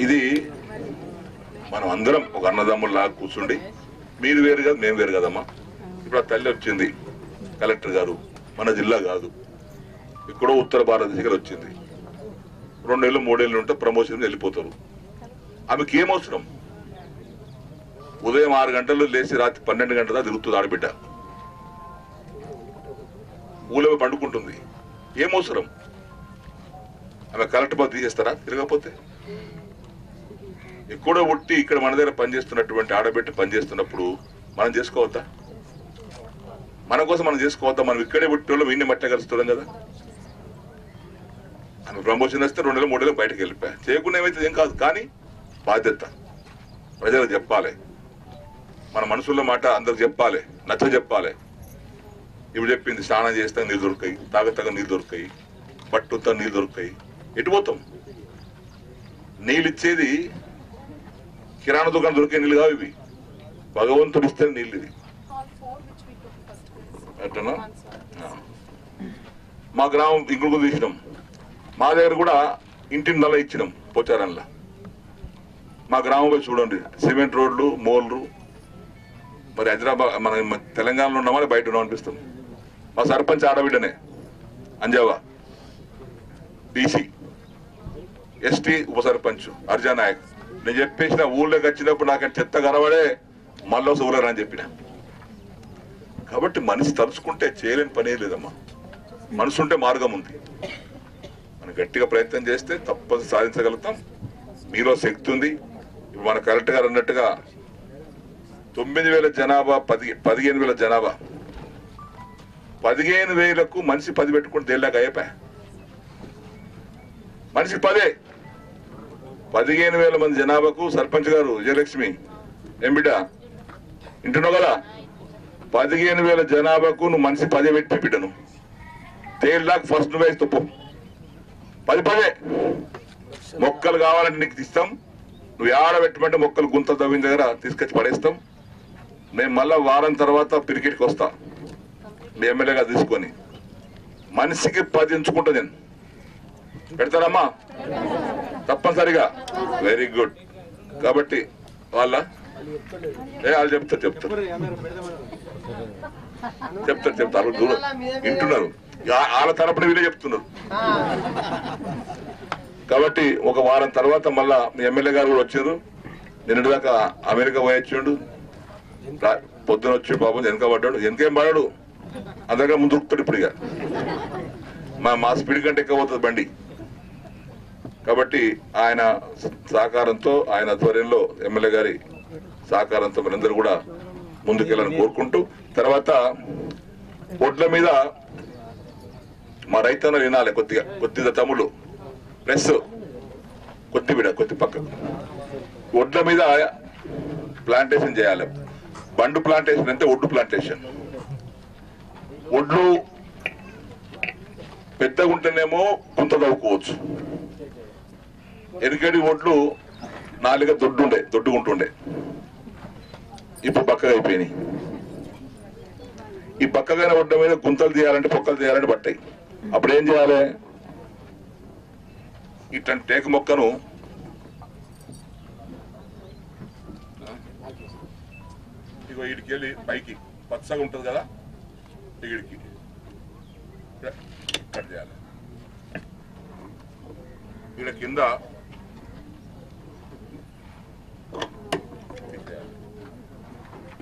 ఇది మనం అందరం ఒక అన్నదమ్ముల్లాగా కూర్చుండి, మీరు వేరు కాదు, మేము వేరు కదమ్మా. ఇప్పుడు ఆ తల్లి వచ్చింది, కలెక్టర్ గారు, మన జిల్లా కాదు, ఇక్కడో ఉత్తర భారతదేశం వచ్చింది. 2 ఏళ్ళు 3 ఏళ్ళు ఉంటే ప్రమోషన్ వెళ్ళిపోతారు. ఆమెకి ఏమవసరం? ఉదయం 6 గంటలు లేచి రాత్రి 12 గంటల దాకా తిరుగుతుంది ఆడబిడ్డ, ఊళ్ళో పండుకుంటుంది. ఏమవసరం? ఆమె కలెక్టర్ బాగా తీసేస్తారా తిరగకపోతే? ఎక్కడో ఉట్టి ఇక్కడ మన దగ్గర పనిచేస్తున్నటువంటి ఆడబిడ్డ పనిచేస్తున్నప్పుడు మనం చేసుకోవద్దా? మన కోసం మనం చేసుకోవద్దా? మనం ఇక్కడే పుట్టేవాళ్ళు వీడిని మట్ట కలుస్తున్నాం కదా. ఆమె ప్రమోషన్ వస్తే 2 ఏళ్ళు 3 ఏళ్ళు బయటకు వెళ్ళిపోయా. చేయకుండా ఏమైతే ఏం కాదు, కానీ బాధ్యత ప్రజలకు చెప్పాలి. మన మనసులో మాట అందరికి చెప్పాలి, నచ్చ చెప్పాలి. ఇప్పుడు చెప్పింది, స్నానం చేస్తే నీళ్ళు దొరుకుతాయి, తాగ నీళ్ళు దొరుకుతాయి, పట్టుతో నీళ్ళు దొరుకుతాయి. ఎటు పోతాం? నీళ్ళు ఇచ్చేది కిరాణా దుకాణం దొరికే నీళ్ళు కావు ఇవి, భగవంతుడు ఇస్తే నీళ్ళు. ఇది అట్లనా? మా గ్రామం ఇంకొక తీసినాం, మా దగ్గర కూడా ఇంటిని నల్ల ఇచ్చినాం పోచారంలో. మా గ్రామంలో చూడండి, సిమెంట్ రోడ్లు, మోళ్ళు. మరి హైదరాబాద్ మన తెలంగాణలో ఉన్నామని బయట ఉన్నాం అనిపిస్తుంది. మా సర్పంచ్ ఆడబిడ్డనే, అంజావా బీసీ, ఎస్టీ ఉప సర్పంచ్ అర్జా నాయక్. నేను చెప్పేసిన ఊళ్ళోకి వచ్చినప్పుడు నాకు చెత్త కనబడే మళ్ళీ ఊరని చెప్పిన. కాబట్టి మనిషి తలుచుకుంటే చేయలేని పనే లేదమ్మా. మనసు ఉంటే మార్గం ఉంది. మనం గట్టిగా ప్రయత్నం చేస్తే తప్పని సాధించగలుగుతాం. మీలో శక్తి ఉంది. ఇప్పుడు మన కలెక్టర్ గారు అన్నట్టుగా 9,000 జనాభా, 15,000 జనాభా, 15,000కు మనిషి 10 పెట్టుకుంటే తేలిలాగా అయిపోయా. మనిషి 10, 15,000 మంది జనాభాకు సర్పంచ్ గారు విజయలక్ష్మి ఎంబిడ ఇంటున్నావు కదా, 15,000 జనాభాకు నువ్వు మనిషి 10 పెట్టి బిడ్డను తేలిలాగా ఫస్ట్ నువ్వే తప్పు. 10 మొక్కలు కావాలంటే నీకు ఇస్తాం. నువ్వు ఏడ పెట్టమంటే మొక్కలు గుంత తవ్విన దగ్గర తీసుకొచ్చి పడేస్తాం. మేము మళ్ళా వారం తర్వాత పిరికెట్కి వస్తా మీ ఎమ్మెల్యేగా తీసుకొని. మనిషికి 10 ఎంచుకుంటా నేను. పెడతారమ్మా? తప్పనిసరిగా. Very good. కాబట్టి వాళ్ళు చెప్తారు దూరం వింటున్నారు, వాళ్ళ తరపున వీళ్ళే చెప్తున్నారు. కాబట్టి ఒక వారం తర్వాత మళ్ళా మీ ఎమ్మెల్యే గారు కూడా వచ్చారు. నిన్నటిదాకా అమెరికా పోయొచ్చాడు, పొద్దున వచ్చి పాపం వెనక పడ్డాడు. వెనకేం పడాడు, అందరికీ ముందు దొరుకుతాడు. ఇప్పుడు ఇక మా స్పీడ్ కంటే ఎక్కువ పోతుంది బండి. కాబట్టి ఆయన సహకారంతో, ఆయన ఆధ్వర్యంలో, ఎమ్మెల్యే గారి సహకారంతో మనందరూ కూడా ముందుకెళ్ళాలని కోరుకుంటూ, తర్వాత ఒడ్ల మీద మా రైతన్నలు వినాలి. కొద్దిగా తమ్ముళ్ళు ప్లస్ కొద్ది పక్క ఒడ్ల మీద ప్లాంటేషన్ చేయాలి. బండు ప్లాంటేషన్ అంటే ఒడ్డు ప్లాంటేషన్. ఒడ్లు పెద్దగా ఉంటేనేమో కొంత తవ్వుకోవచ్చు. ఎనకటి ఒడ్లు 4 దొడ్డుగుంటుండే. ఇప్పుడు బక్కగా అయిపోయినాయి. ఈ బక్కగానే ఒడ్డు మీద గుంతలు తీయాలంటే పొక్కలు తీయాలంటే పట్టాయి. అప్పుడు ఏం చేయాలి? ఇట్లాంటి టేకు మొక్కను ఇగో వీడికి వెళ్ళి పైకి పచ్చగా ఉంటుంది కదా, వీడికి కట్ చేయాలి. వీళ్ళ కింద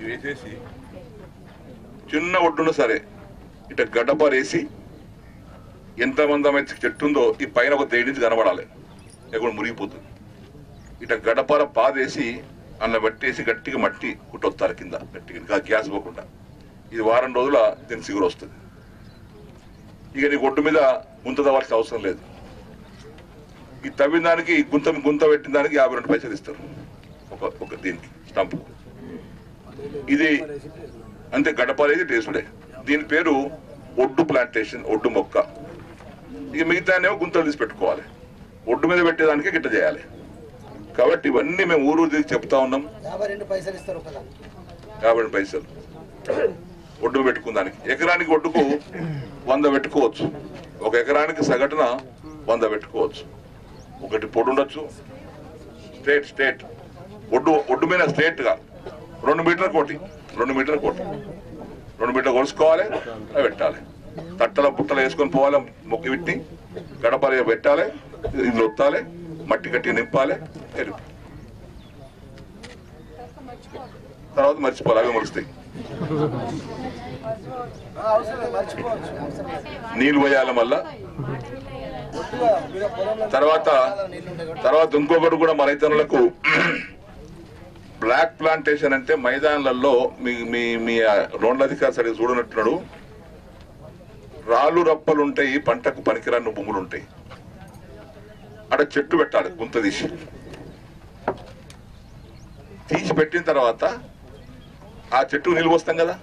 ఇవి వేసేసి చిన్న ఒడ్డున సరే ఇట గడ్డపారేసి ఎంతమంది అయితే చెట్టు ఉందో ఈ పైన ఒక దేడి నుంచి కనబడాలి, ఎక్కడ మురిగిపోతుంది. ఇట గడ్డపార పాదేసి అన్న పెట్టేసి గట్టిగా మట్టి కుట్టొస్తారు కింద గట్టిగా గ్యాస్ పోకుండా. ఇది వారం రోజుల దీని సిగురు వస్తుంది. ఇక నీ ఒడ్డు మీద గుంత తవ్వాల్సిన అవసరం లేదు. ఈ తవ్విన దానికి గుంత పెట్టిన దానికి 52 పైసలు ఇస్తారు ఒక దీనికి స్టంప్. ఇది అంతే, గడపాలేది టేసుడే. దీని పేరు ఒడ్డు ప్లాంటేషన్, ఒడ్డు మొక్క. ఇక మిగతానేమో గుంతలు తీసి పెట్టుకోవాలి. ఒడ్డు మీద పెట్టేదానికి గిట్ట చేయాలి. కాబట్టి ఇవన్నీ మేము ఊరు తిరిగి చెప్తా ఉన్నాం. 52 పైసలు ఇస్తారు. 52 పైసలు ఒడ్డు పెట్టుకుందానికి. ఎకరానికి ఒడ్డుకు 100 పెట్టుకోవచ్చు. ఒక ఎకరానికి సగటున 100 పెట్టుకోవచ్చు. ఒకటి పొడి ఉండొచ్చు, స్ట్రేట్ ఒడ్డు మీద స్ట్రేట్ గా 2 మీటర్ల కోటి 2 మీటర్లు కొలుసుకోవాలి, అవి పెట్టాలి. తట్టల పుట్టలు వేసుకొని పోవాలి, మొక్క విట్టి గడపలు పెట్టాలి, ఇది ఒత్తాలి, మట్టి కట్టి నింపాలి, ఎరుపు తర్వాత మర్చిపోవాలి, అవి మరుస్తాయి. నీళ్ళు పోయాలి మళ్ళా. తర్వాత ఇంకొకటి కూడా మన రైతన్నులకు, బ్లాక్ ప్లాంటేషన్ అంటే మైదానాలలో మీ రోడ్ల అధికారి సరిగ్గా చూడనట్టున్నాడు. రాళ్ళు రప్పలు ఉంటాయి, పంటకు పనికిరాని భూములు ఉంటాయి. అక్కడ చెట్టు పెట్టాలి, గుంత తీసి పెట్టిన తర్వాత ఆ చెట్టుకు నీళ్ళు పోస్తాం కదా,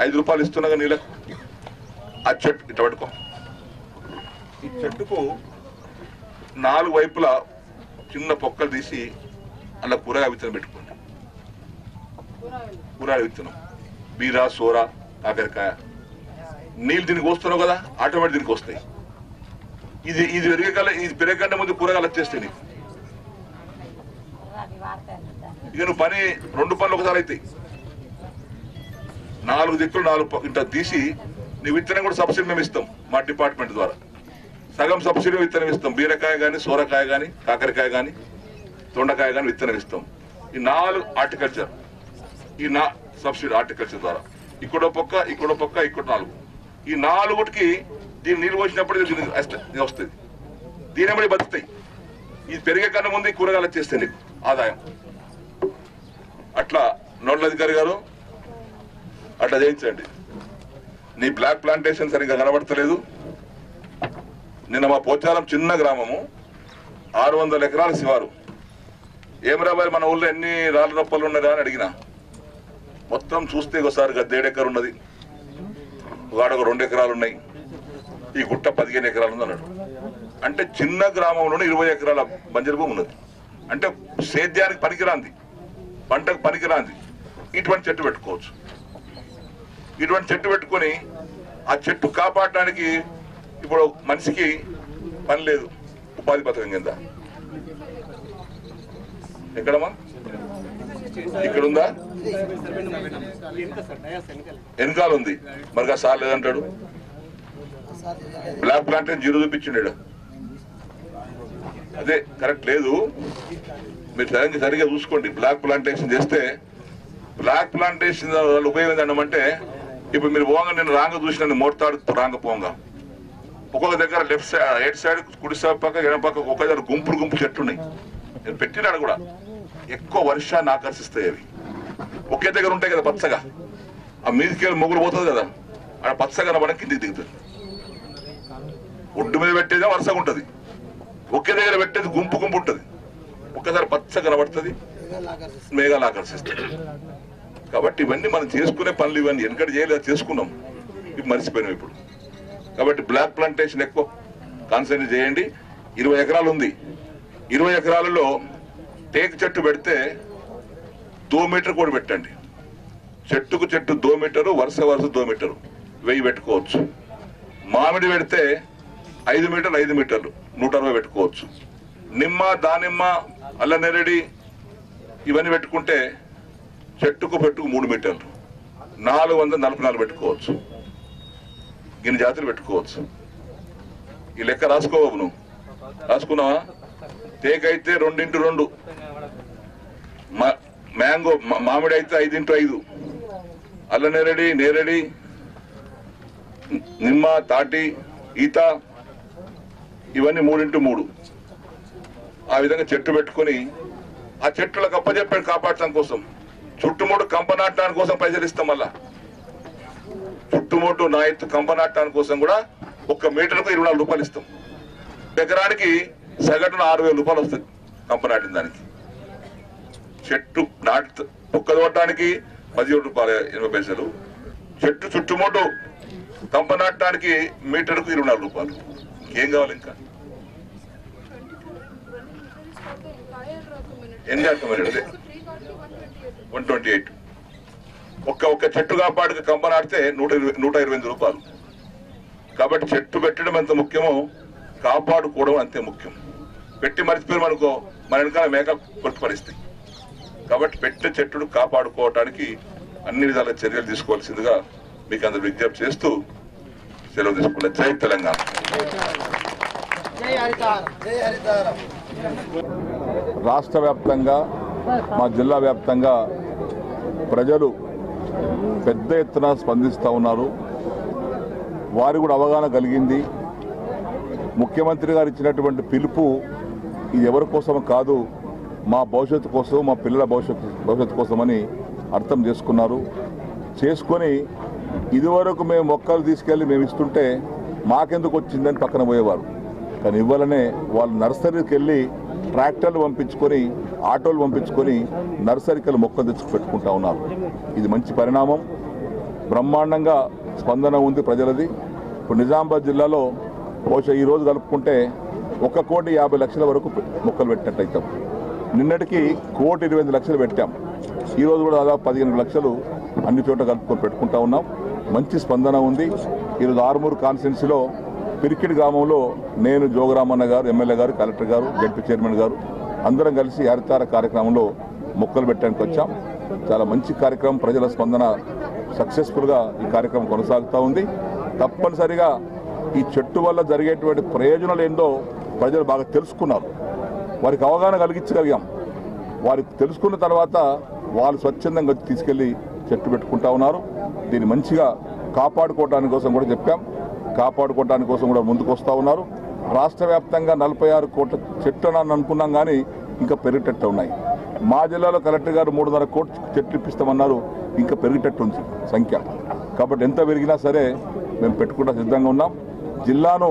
5 రూపాయలు ఇస్తున్నాగా నీళ్ళకు. ఆ చెట్టు ఇట్లా పట్టుకో. ఈ చెట్టుకు 4 వైపులా చిన్న పొక్కలు తీసి అలా కూరగాయ విత్తనం పెట్టుకోండి. కూరగాయ విత్తనం, బీర, సోర, కాకరకాయ. నీళ్ళు దీనికి వస్తున్నావు కదా, ఆటోమేటిక్ దీనికి వస్తాయి. ఇది పెరగకంటే ముందు కూరగాయలు వచ్చేస్తాయి నీకు. ఇక నువ్వు 2 పనులు ఒకసారి అవుతాయి. 4 దిక్కులు 4 ఇంత తీసి నీ విత్తనం కూడా సబ్సిడీ మేము ఇస్తాం మా డిపార్ట్మెంట్ ద్వారా. సగం సబ్సిడీ విత్తనం ఇస్తాం. బీరకాయ కానీ, సోరకాయ కానీ, కాకరకాయ కానీ, దొండకాయ కానీ విత్తనం ఇస్తాం. ఈ 4 హార్టికల్చర్, ఈ సబ్సిడీ హార్టికల్చర్ ద్వారా. ఇక్కడో పక్క 4. ఈ 4కి దీన్ని నీళ్ళు పోసినప్పుడు ఇది వస్తుంది. దీని బట్టి బతుకుతాయి. ఇది పెరిగే కన్నా ముందు కూరగాయలు వచ్చేస్తాయి నీకు ఆదాయం. అట్లా నోడ్ల అధికారి గారు అట్లా చేయించండి. నీ బ్లాక్ ప్లాంటేషన్ సరిగ్గా కనబడతలేదు. నిన్న మా పోచారం చిన్న గ్రామము, 600 ఎకరాల శివారు. ఏం రాబాయి మన ఊళ్ళో ఎన్ని రాళ్ళ రొప్పలు ఉన్నాయా అని అడిగిన. మొత్తం చూస్తే ఒకసారి 1.5 ఎకరం ఉన్నది, వాడొక 2 ఎకరాలు ఉన్నాయి, ఈ గుట్ట 15 ఎకరాలు ఉంది అన్నాడు. అంటే చిన్న గ్రామంలోనే 20 ఎకరాల బంజరు భూమి ఉన్నది. అంటే సేద్యానికి పనికిరాంది, పంటకు పనికిరాంది. ఇటువంటి చెట్టు పెట్టుకోవచ్చు. ఇటువంటి చెట్టు పెట్టుకొని ఆ చెట్టు కాపాడడానికి ఇప్పుడు మనిషికి పని లేదు, ఉపాధి పథకం కింద. ఎక్కడమ్మా? ఇక్కడ ఉందా? వెనకాల ఉంది. మరి సార్ లేదంటాడు. బ్లాక్ ప్లాంటేషన్ 0 చూపించిండు. అదే కరెక్ట్ లేదు. మీరు సరిగ్గా చూసుకోండి. బ్లాక్ ప్లాంటేషన్ చేస్తే, బ్లాక్ ప్లాంటేషన్ ఉపయోగం ఏంటంటే, ఇప్పుడు మీరు పోగా నేను రాంగ చూసిన మోటాడు రాంగ పోగా ఒక్కొక్క దగ్గర లెఫ్ట్ సైడ్, రైట్ సైడ్, కుడి సైడ్ పక్క, ఎడమ పక్క ఒక్కొక్క దగ్గర గుంపులు చెట్లు ఉన్నాయి. నేను పెట్టినాడు కూడా. ఎక్కువ వర్షాన్ని ఆకర్షిస్తాయి అవి. ఒకే దగ్గర ఉంటాయి కదా పచ్చగా, ఆ మీదికి వెళ్ళి మొగులు పోతుంది కదా, ఆడ పచ్చగా కనబడ కిందికి దిగుతుంది. ఒడ్డు మీద పెట్టేదే వరుసగా ఉంటుంది, ఒకే దగ్గర పెట్టేది గుంపు ఉంటుంది. ఒక్కసారి పచ్చగా కనబడుతుంది, మేఘాలు ఆకర్షిస్తుంది. కాబట్టి ఇవన్నీ మనం చేసుకునే పనులు. ఇవన్నీ వెనకటి చేయలేదు, చేసుకున్నాం, ఇవి మర్చిపోయినాం ఇప్పుడు. కాబట్టి బ్లాక్ ప్లాంటేషన్ ఎక్కువ కాన్సన్ట్రేట్ చేయండి. 20 ఎకరాలు ఉంది. 20 ఎకరాలలో టేకు చెట్టు పెడితే 2 మీటర్ కూడా పెట్టండి. చెట్టుకు చెట్టు 2 మీటరు, వరుస 2 మీటరు 1000 పెట్టుకోవచ్చు. మామిడి పెడితే 5 మీటర్లు 5 మీటర్లు 160 పెట్టుకోవచ్చు. నిమ్మ, దానిమ్మ, అల్ల నెరడి ఇవన్నీ పెట్టుకుంటే చెట్టుకు 3 మీటర్లు 444 పెట్టుకోవచ్చు. గిన్ని జాతులు పెట్టుకోవచ్చు. ఈ లెక్క రాసుకోవు, నువ్వు రాసుకున్నావా? తేక అయితే 2x2, మ్యాంగో మామిడి అయితే 5x5, అల్ల నేరేడి, నిమ్మ, తాటి, ఈత ఇవన్నీ 3x3. ఆ విధంగా చెట్టు పెట్టుకుని ఆ చెట్లకు అప్పచెప్పాడు కాపాడటం కోసం. చుట్టుముట్టు కంప నాటడానికి కోసం పైసలు ఇస్తాం. మళ్ళా చుట్టుముట్టు నా ఎత్తు కంప నాటడానికి కోసం కూడా 1 మీటర్కు 24 రూపాయలు ఇస్తాం. ఎకరానికి సగటున 6000 రూపాయలు వస్తుంది కంప నాటిన దానికి. చెట్టు నాటు కుక్క తోడటానికి 17 రూపాయలు 80 పైసలు. చెట్టు చుట్టుముట్టు కంప నాటడానికి మీటర్కు 24 రూపాయలు. ఏం కావాలి ఇంకా? ఎన్ని అర్థమైనది? 128. ఒక్క చెట్టు కాపాడుకు కంప నాటితే 128 రూపాయలు. కాబట్టి చెట్టు పెట్టడం ఎంత ముఖ్యమో కాపాడుకోవడం అంతే ముఖ్యం. పెట్టి మర్చిపోయారు అనుకో, మన వెనకాల మేకప్ కొట్టు పరిస్థితి. కాబట్టి పెట్టిన చెట్టును కాపాడుకోవటానికి అన్ని విధాల చర్యలు తీసుకోవాల్సిందిగా మీకు అందరు విజ్ఞప్తి చేస్తూ సెలవు తీసుకున్న. జై తెలంగాణ. రాష్ట్ర వ్యాప్తంగా, మా జిల్లా వ్యాప్తంగా ప్రజలు పెద్ద ఎత్తున స్పందిస్తూ ఉన్నారు. వారు కూడా అవగాహన కలిగింది. ముఖ్యమంత్రి గారు ఇచ్చినటువంటి పిలుపు ఇది ఎవరి కోసం కాదు, మా భవిష్యత్తు కోసం, మా పిల్లల భవిష్యత్తు కోసమని అర్థం చేసుకొని ఇదివరకు మేము మొక్కలు తీసుకెళ్ళి మేము ఇస్తుంటే మాకెందుకు వచ్చిందని పక్కన పోయేవారు. కానీ ఇవ్వాలనే వాళ్ళు నర్సరీకి వెళ్ళి ట్రాక్టర్లు పంపించుకొని, ఆటోలు పంపించుకొని నర్సరీకి మొక్కలు తెచ్చి పెట్టుకుంటా ఉన్నారు. ఇది మంచి పరిణామం. బ్రహ్మాండంగా స్పందన ఉంది ప్రజలది. ఇప్పుడు నిజామాబాద్ జిల్లాలో బహుశా ఈరోజు కలుపుకుంటే 1,50,00,000 వరకు మొక్కలు పెట్టినట్టు అవుతాం. నిన్నటికి 1,25,00,000 పెట్టాం. ఈరోజు కూడా దాదాపు 15 లక్షలు అన్ని చోట్ల కలుపుకొని పెట్టుకుంటా ఉన్నాం. మంచి స్పందన ఉంది. ఈరోజు ఆర్మూరు కాన్స్టిట్యున్సీలో పిరికిడి గ్రామంలో నేను, జోగరామన్న గారు, ఎమ్మెల్యే గారు, కలెక్టర్ గారు, జడ్పీ చైర్మన్ గారు అందరం కలిసి హరితార కార్యక్రమంలో మొక్కలు పెట్టడానికి వచ్చాం. చాలా మంచి కార్యక్రమం. ప్రజల స్పందన సక్సెస్ఫుల్గా ఈ కార్యక్రమం కొనసాగుతూ ఉంది. తప్పనిసరిగా ఈ చెట్టు వల్ల జరిగేటువంటి ప్రయోజనాలు ఏందో ప్రజలు బాగా తెలుసుకున్నారు. వారికి అవగాహన కలిగించగలిగాం. వారికి తెలుసుకున్న తర్వాత వాళ్ళు స్వచ్ఛందంగా తీసుకెళ్లి చెట్టు పెట్టుకుంటా ఉన్నారు. దీన్ని మంచిగా కాపాడుకోవడానికి కోసం కూడా చెప్పాం. కాపాడుకోవడానికి కోసం కూడా ముందుకు వస్తూ ఉన్నారు. రాష్ట్ర వ్యాప్తంగా 46 కోట్ల చెట్లు అని అనుకున్నాం, కానీ ఇంకా పెరిగేటట్టు ఉన్నాయి. మా జిల్లాలో కలెక్టర్ గారు 3.5 కోట్ల చెట్లు ఇప్పిస్తామన్నారు. ఇంకా పెరిగేటట్టు ఉంది సంఖ్య. కాబట్టి ఎంత పెరిగినా సరే మేము పెట్టుకుంటా సిద్ధంగా ఉన్నాం. జిల్లాను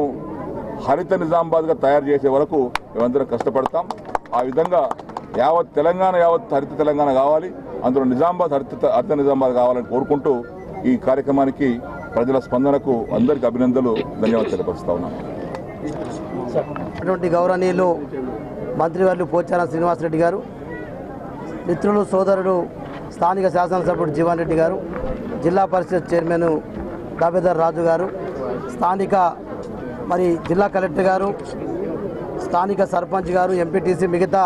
హరిత నిజామాబాద్గా తయారు చేసే వరకు మేమందరం కష్టపడతాం. ఆ విధంగా యావత్ తెలంగాణ హరిత తెలంగాణ కావాలి. అందులో నిజామాబాద్ హరిత నిజామాబాద్ కావాలని కోరుకుంటూ ఈ కార్యక్రమానికి ప్రజల స్పందనకు అందరికీ అభినందనలు, ధన్యవాదాలు తెలియపరుస్తా ఉన్నాం. అటువంటి గౌరవనీయులు మంత్రివర్యులు పోచారం శ్రీనివాసరెడ్డి గారు, మిత్రులు సోదరుడు స్థానిక శాసనసభ్యుడు జీవన్ రెడ్డి గారు, జిల్లా పరిషత్ చైర్మన్ దాబేదర్ రాజు గారు, స్థానిక జిల్లా కలెక్టర్ గారు, స్థానిక సర్పంచ్ గారు, ఎంపీటీసీ, మిగతా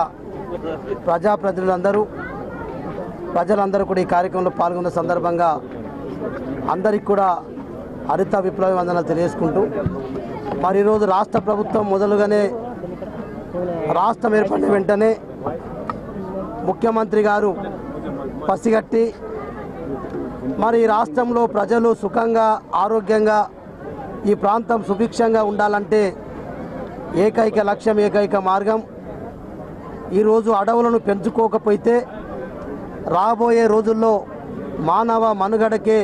ప్రజలందరూ కూడా ఈ కార్యక్రమంలో పాల్గొన్న సందర్భంగా అందరికీ కూడా హరిత విప్లవ వందనాలు తెలియజేసుకుంటూ, ఈరోజు రాష్ట్ర ప్రభుత్వం మొదలుగానే రాష్ట్రం ఏర్పడిన వెంటనే ముఖ్యమంత్రి గారు పసిగట్టి రాష్ట్రంలో ప్రజలు సుఖంగా, ఆరోగ్యంగా, ఈ ప్రాంతం సుభిక్షంగా ఉండాలంటే ఏకైక లక్ష్యం, ఏకైక మార్గం ఈరోజు అడవులను పెంచుకోకపోతే రాబోయే రోజుల్లో మానవ మనుగడకే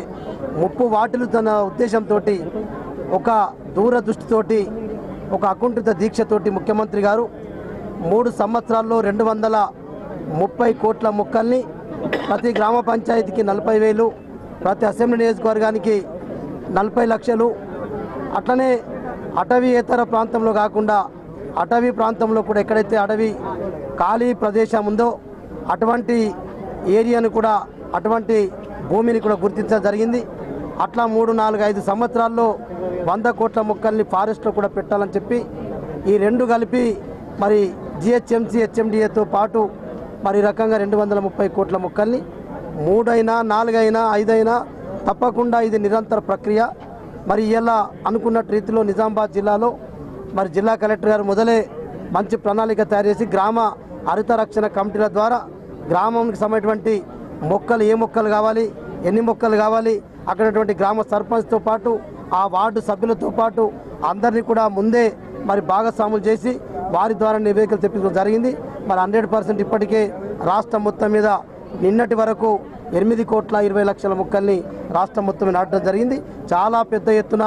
ముప్పు వాటిల్లుతున్న ఉద్దేశంతో, ఒక దూరదృష్టితోటి, ఒక అకుంఠిత దీక్షతోటి ముఖ్యమంత్రి గారు 3 సంవత్సరాల్లో 230 కోట్ల మొక్కల్ని, ప్రతి గ్రామ పంచాయతీకి 40,000, ప్రతి అసెంబ్లీ నియోజకవర్గానికి 40 లక్షలు, అట్లనే అటవీయేతర ప్రాంతంలో కాకుండా అటవీ ప్రాంతంలో కూడా ఎక్కడైతే అడవి ఖాళీ ప్రదేశం ఉందో అటువంటి ఏరియాను కూడా అటువంటి భూమిని కూడా గుర్తించడం జరిగింది. అట్లా 3, 4, 5 సంవత్సరాల్లో 100 కోట్ల మొక్కల్ని ఫారెస్ట్లో కూడా పెట్టాలని చెప్పి ఈ రెండు కలిపి మరి జిహెచ్ఎంసీ హెచ్ఎండిఏతో పాటు మరి రకంగా 230 కోట్ల మొక్కల్ని 3 అయినా 4 అయినా 5 అయినా తప్పకుండా ఇది నిరంతర ప్రక్రియ. మరి ఇలా అనుకున్న రీతిలో నిజామాబాద్ జిల్లాలో మరి జిల్లా కలెక్టర్ గారు మొదలే మంచి ప్రణాళిక తయారు చేసి గ్రామ హరిత రక్షణ కమిటీల ద్వారా గ్రామానికి సంబంధించినటువంటి మొక్కలు ఏ మొక్కలు కావాలి, ఎన్ని మొక్కలు కావాలి, అక్కడటువంటి గ్రామ సర్పంచ్తో పాటు ఆ వార్డు సభ్యులతో పాటు అందరినీ కూడా ముందే మరి భాగస్వాములు చేసి వారి ద్వారా నివేదికలు తెప్పించడం జరిగింది. మరి 100% ఇప్పటికే రాష్ట్రం మొత్తం మీద నిన్నటి వరకు 8,20,00,000 మొక్కల్ని రాష్ట్రం మొత్తం నాటడం జరిగింది. చాలా పెద్ద ఎత్తున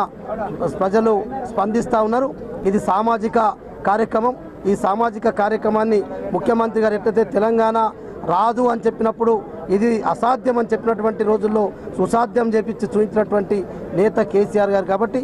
ప్రజలు స్పందిస్తూ ఉన్నారు. ఇది సామాజిక కార్యక్రమం. ఈ సామాజిక కార్యక్రమాన్ని ముఖ్యమంత్రి గారు ఎట్లయితే తెలంగాణ రాదు అని చెప్పినప్పుడు ఇది అసాధ్యం అని చెప్పినటువంటి రోజుల్లో సుసాధ్యం చేపించి చూపించినటువంటి నేత కేసీఆర్ గారు. కాబట్టి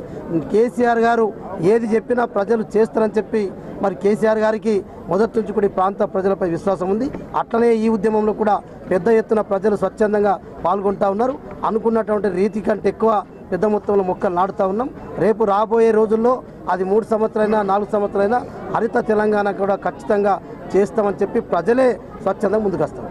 కేసీఆర్ గారు ఏది చెప్పినా ప్రజలు చేస్తారని చెప్పి మరి కేసీఆర్ గారికి మొదటి నుంచి కూడా ఈ ప్రాంత ప్రజలపై విశ్వాసం ఉంది. అట్లనే ఈ ఉద్యమంలో కూడా పెద్ద ఎత్తున ప్రజలు స్వచ్ఛందంగా పాల్గొంటూ ఉన్నారు. అనుకున్నటువంటి రీతి కంటే ఎక్కువ పెద్ద మొత్తంలో మొక్కలు నాటుతూ ఉన్నాం. రేపు రాబోయే రోజుల్లో అది 3 సంవత్సరాలైనా 4 సంవత్సరాలైనా హరిత తెలంగాణ కూడా ఖచ్చితంగా చేస్తామని చెప్పి ప్రజలే స్వచ్ఛందంగా ముందుకు వస్తారు.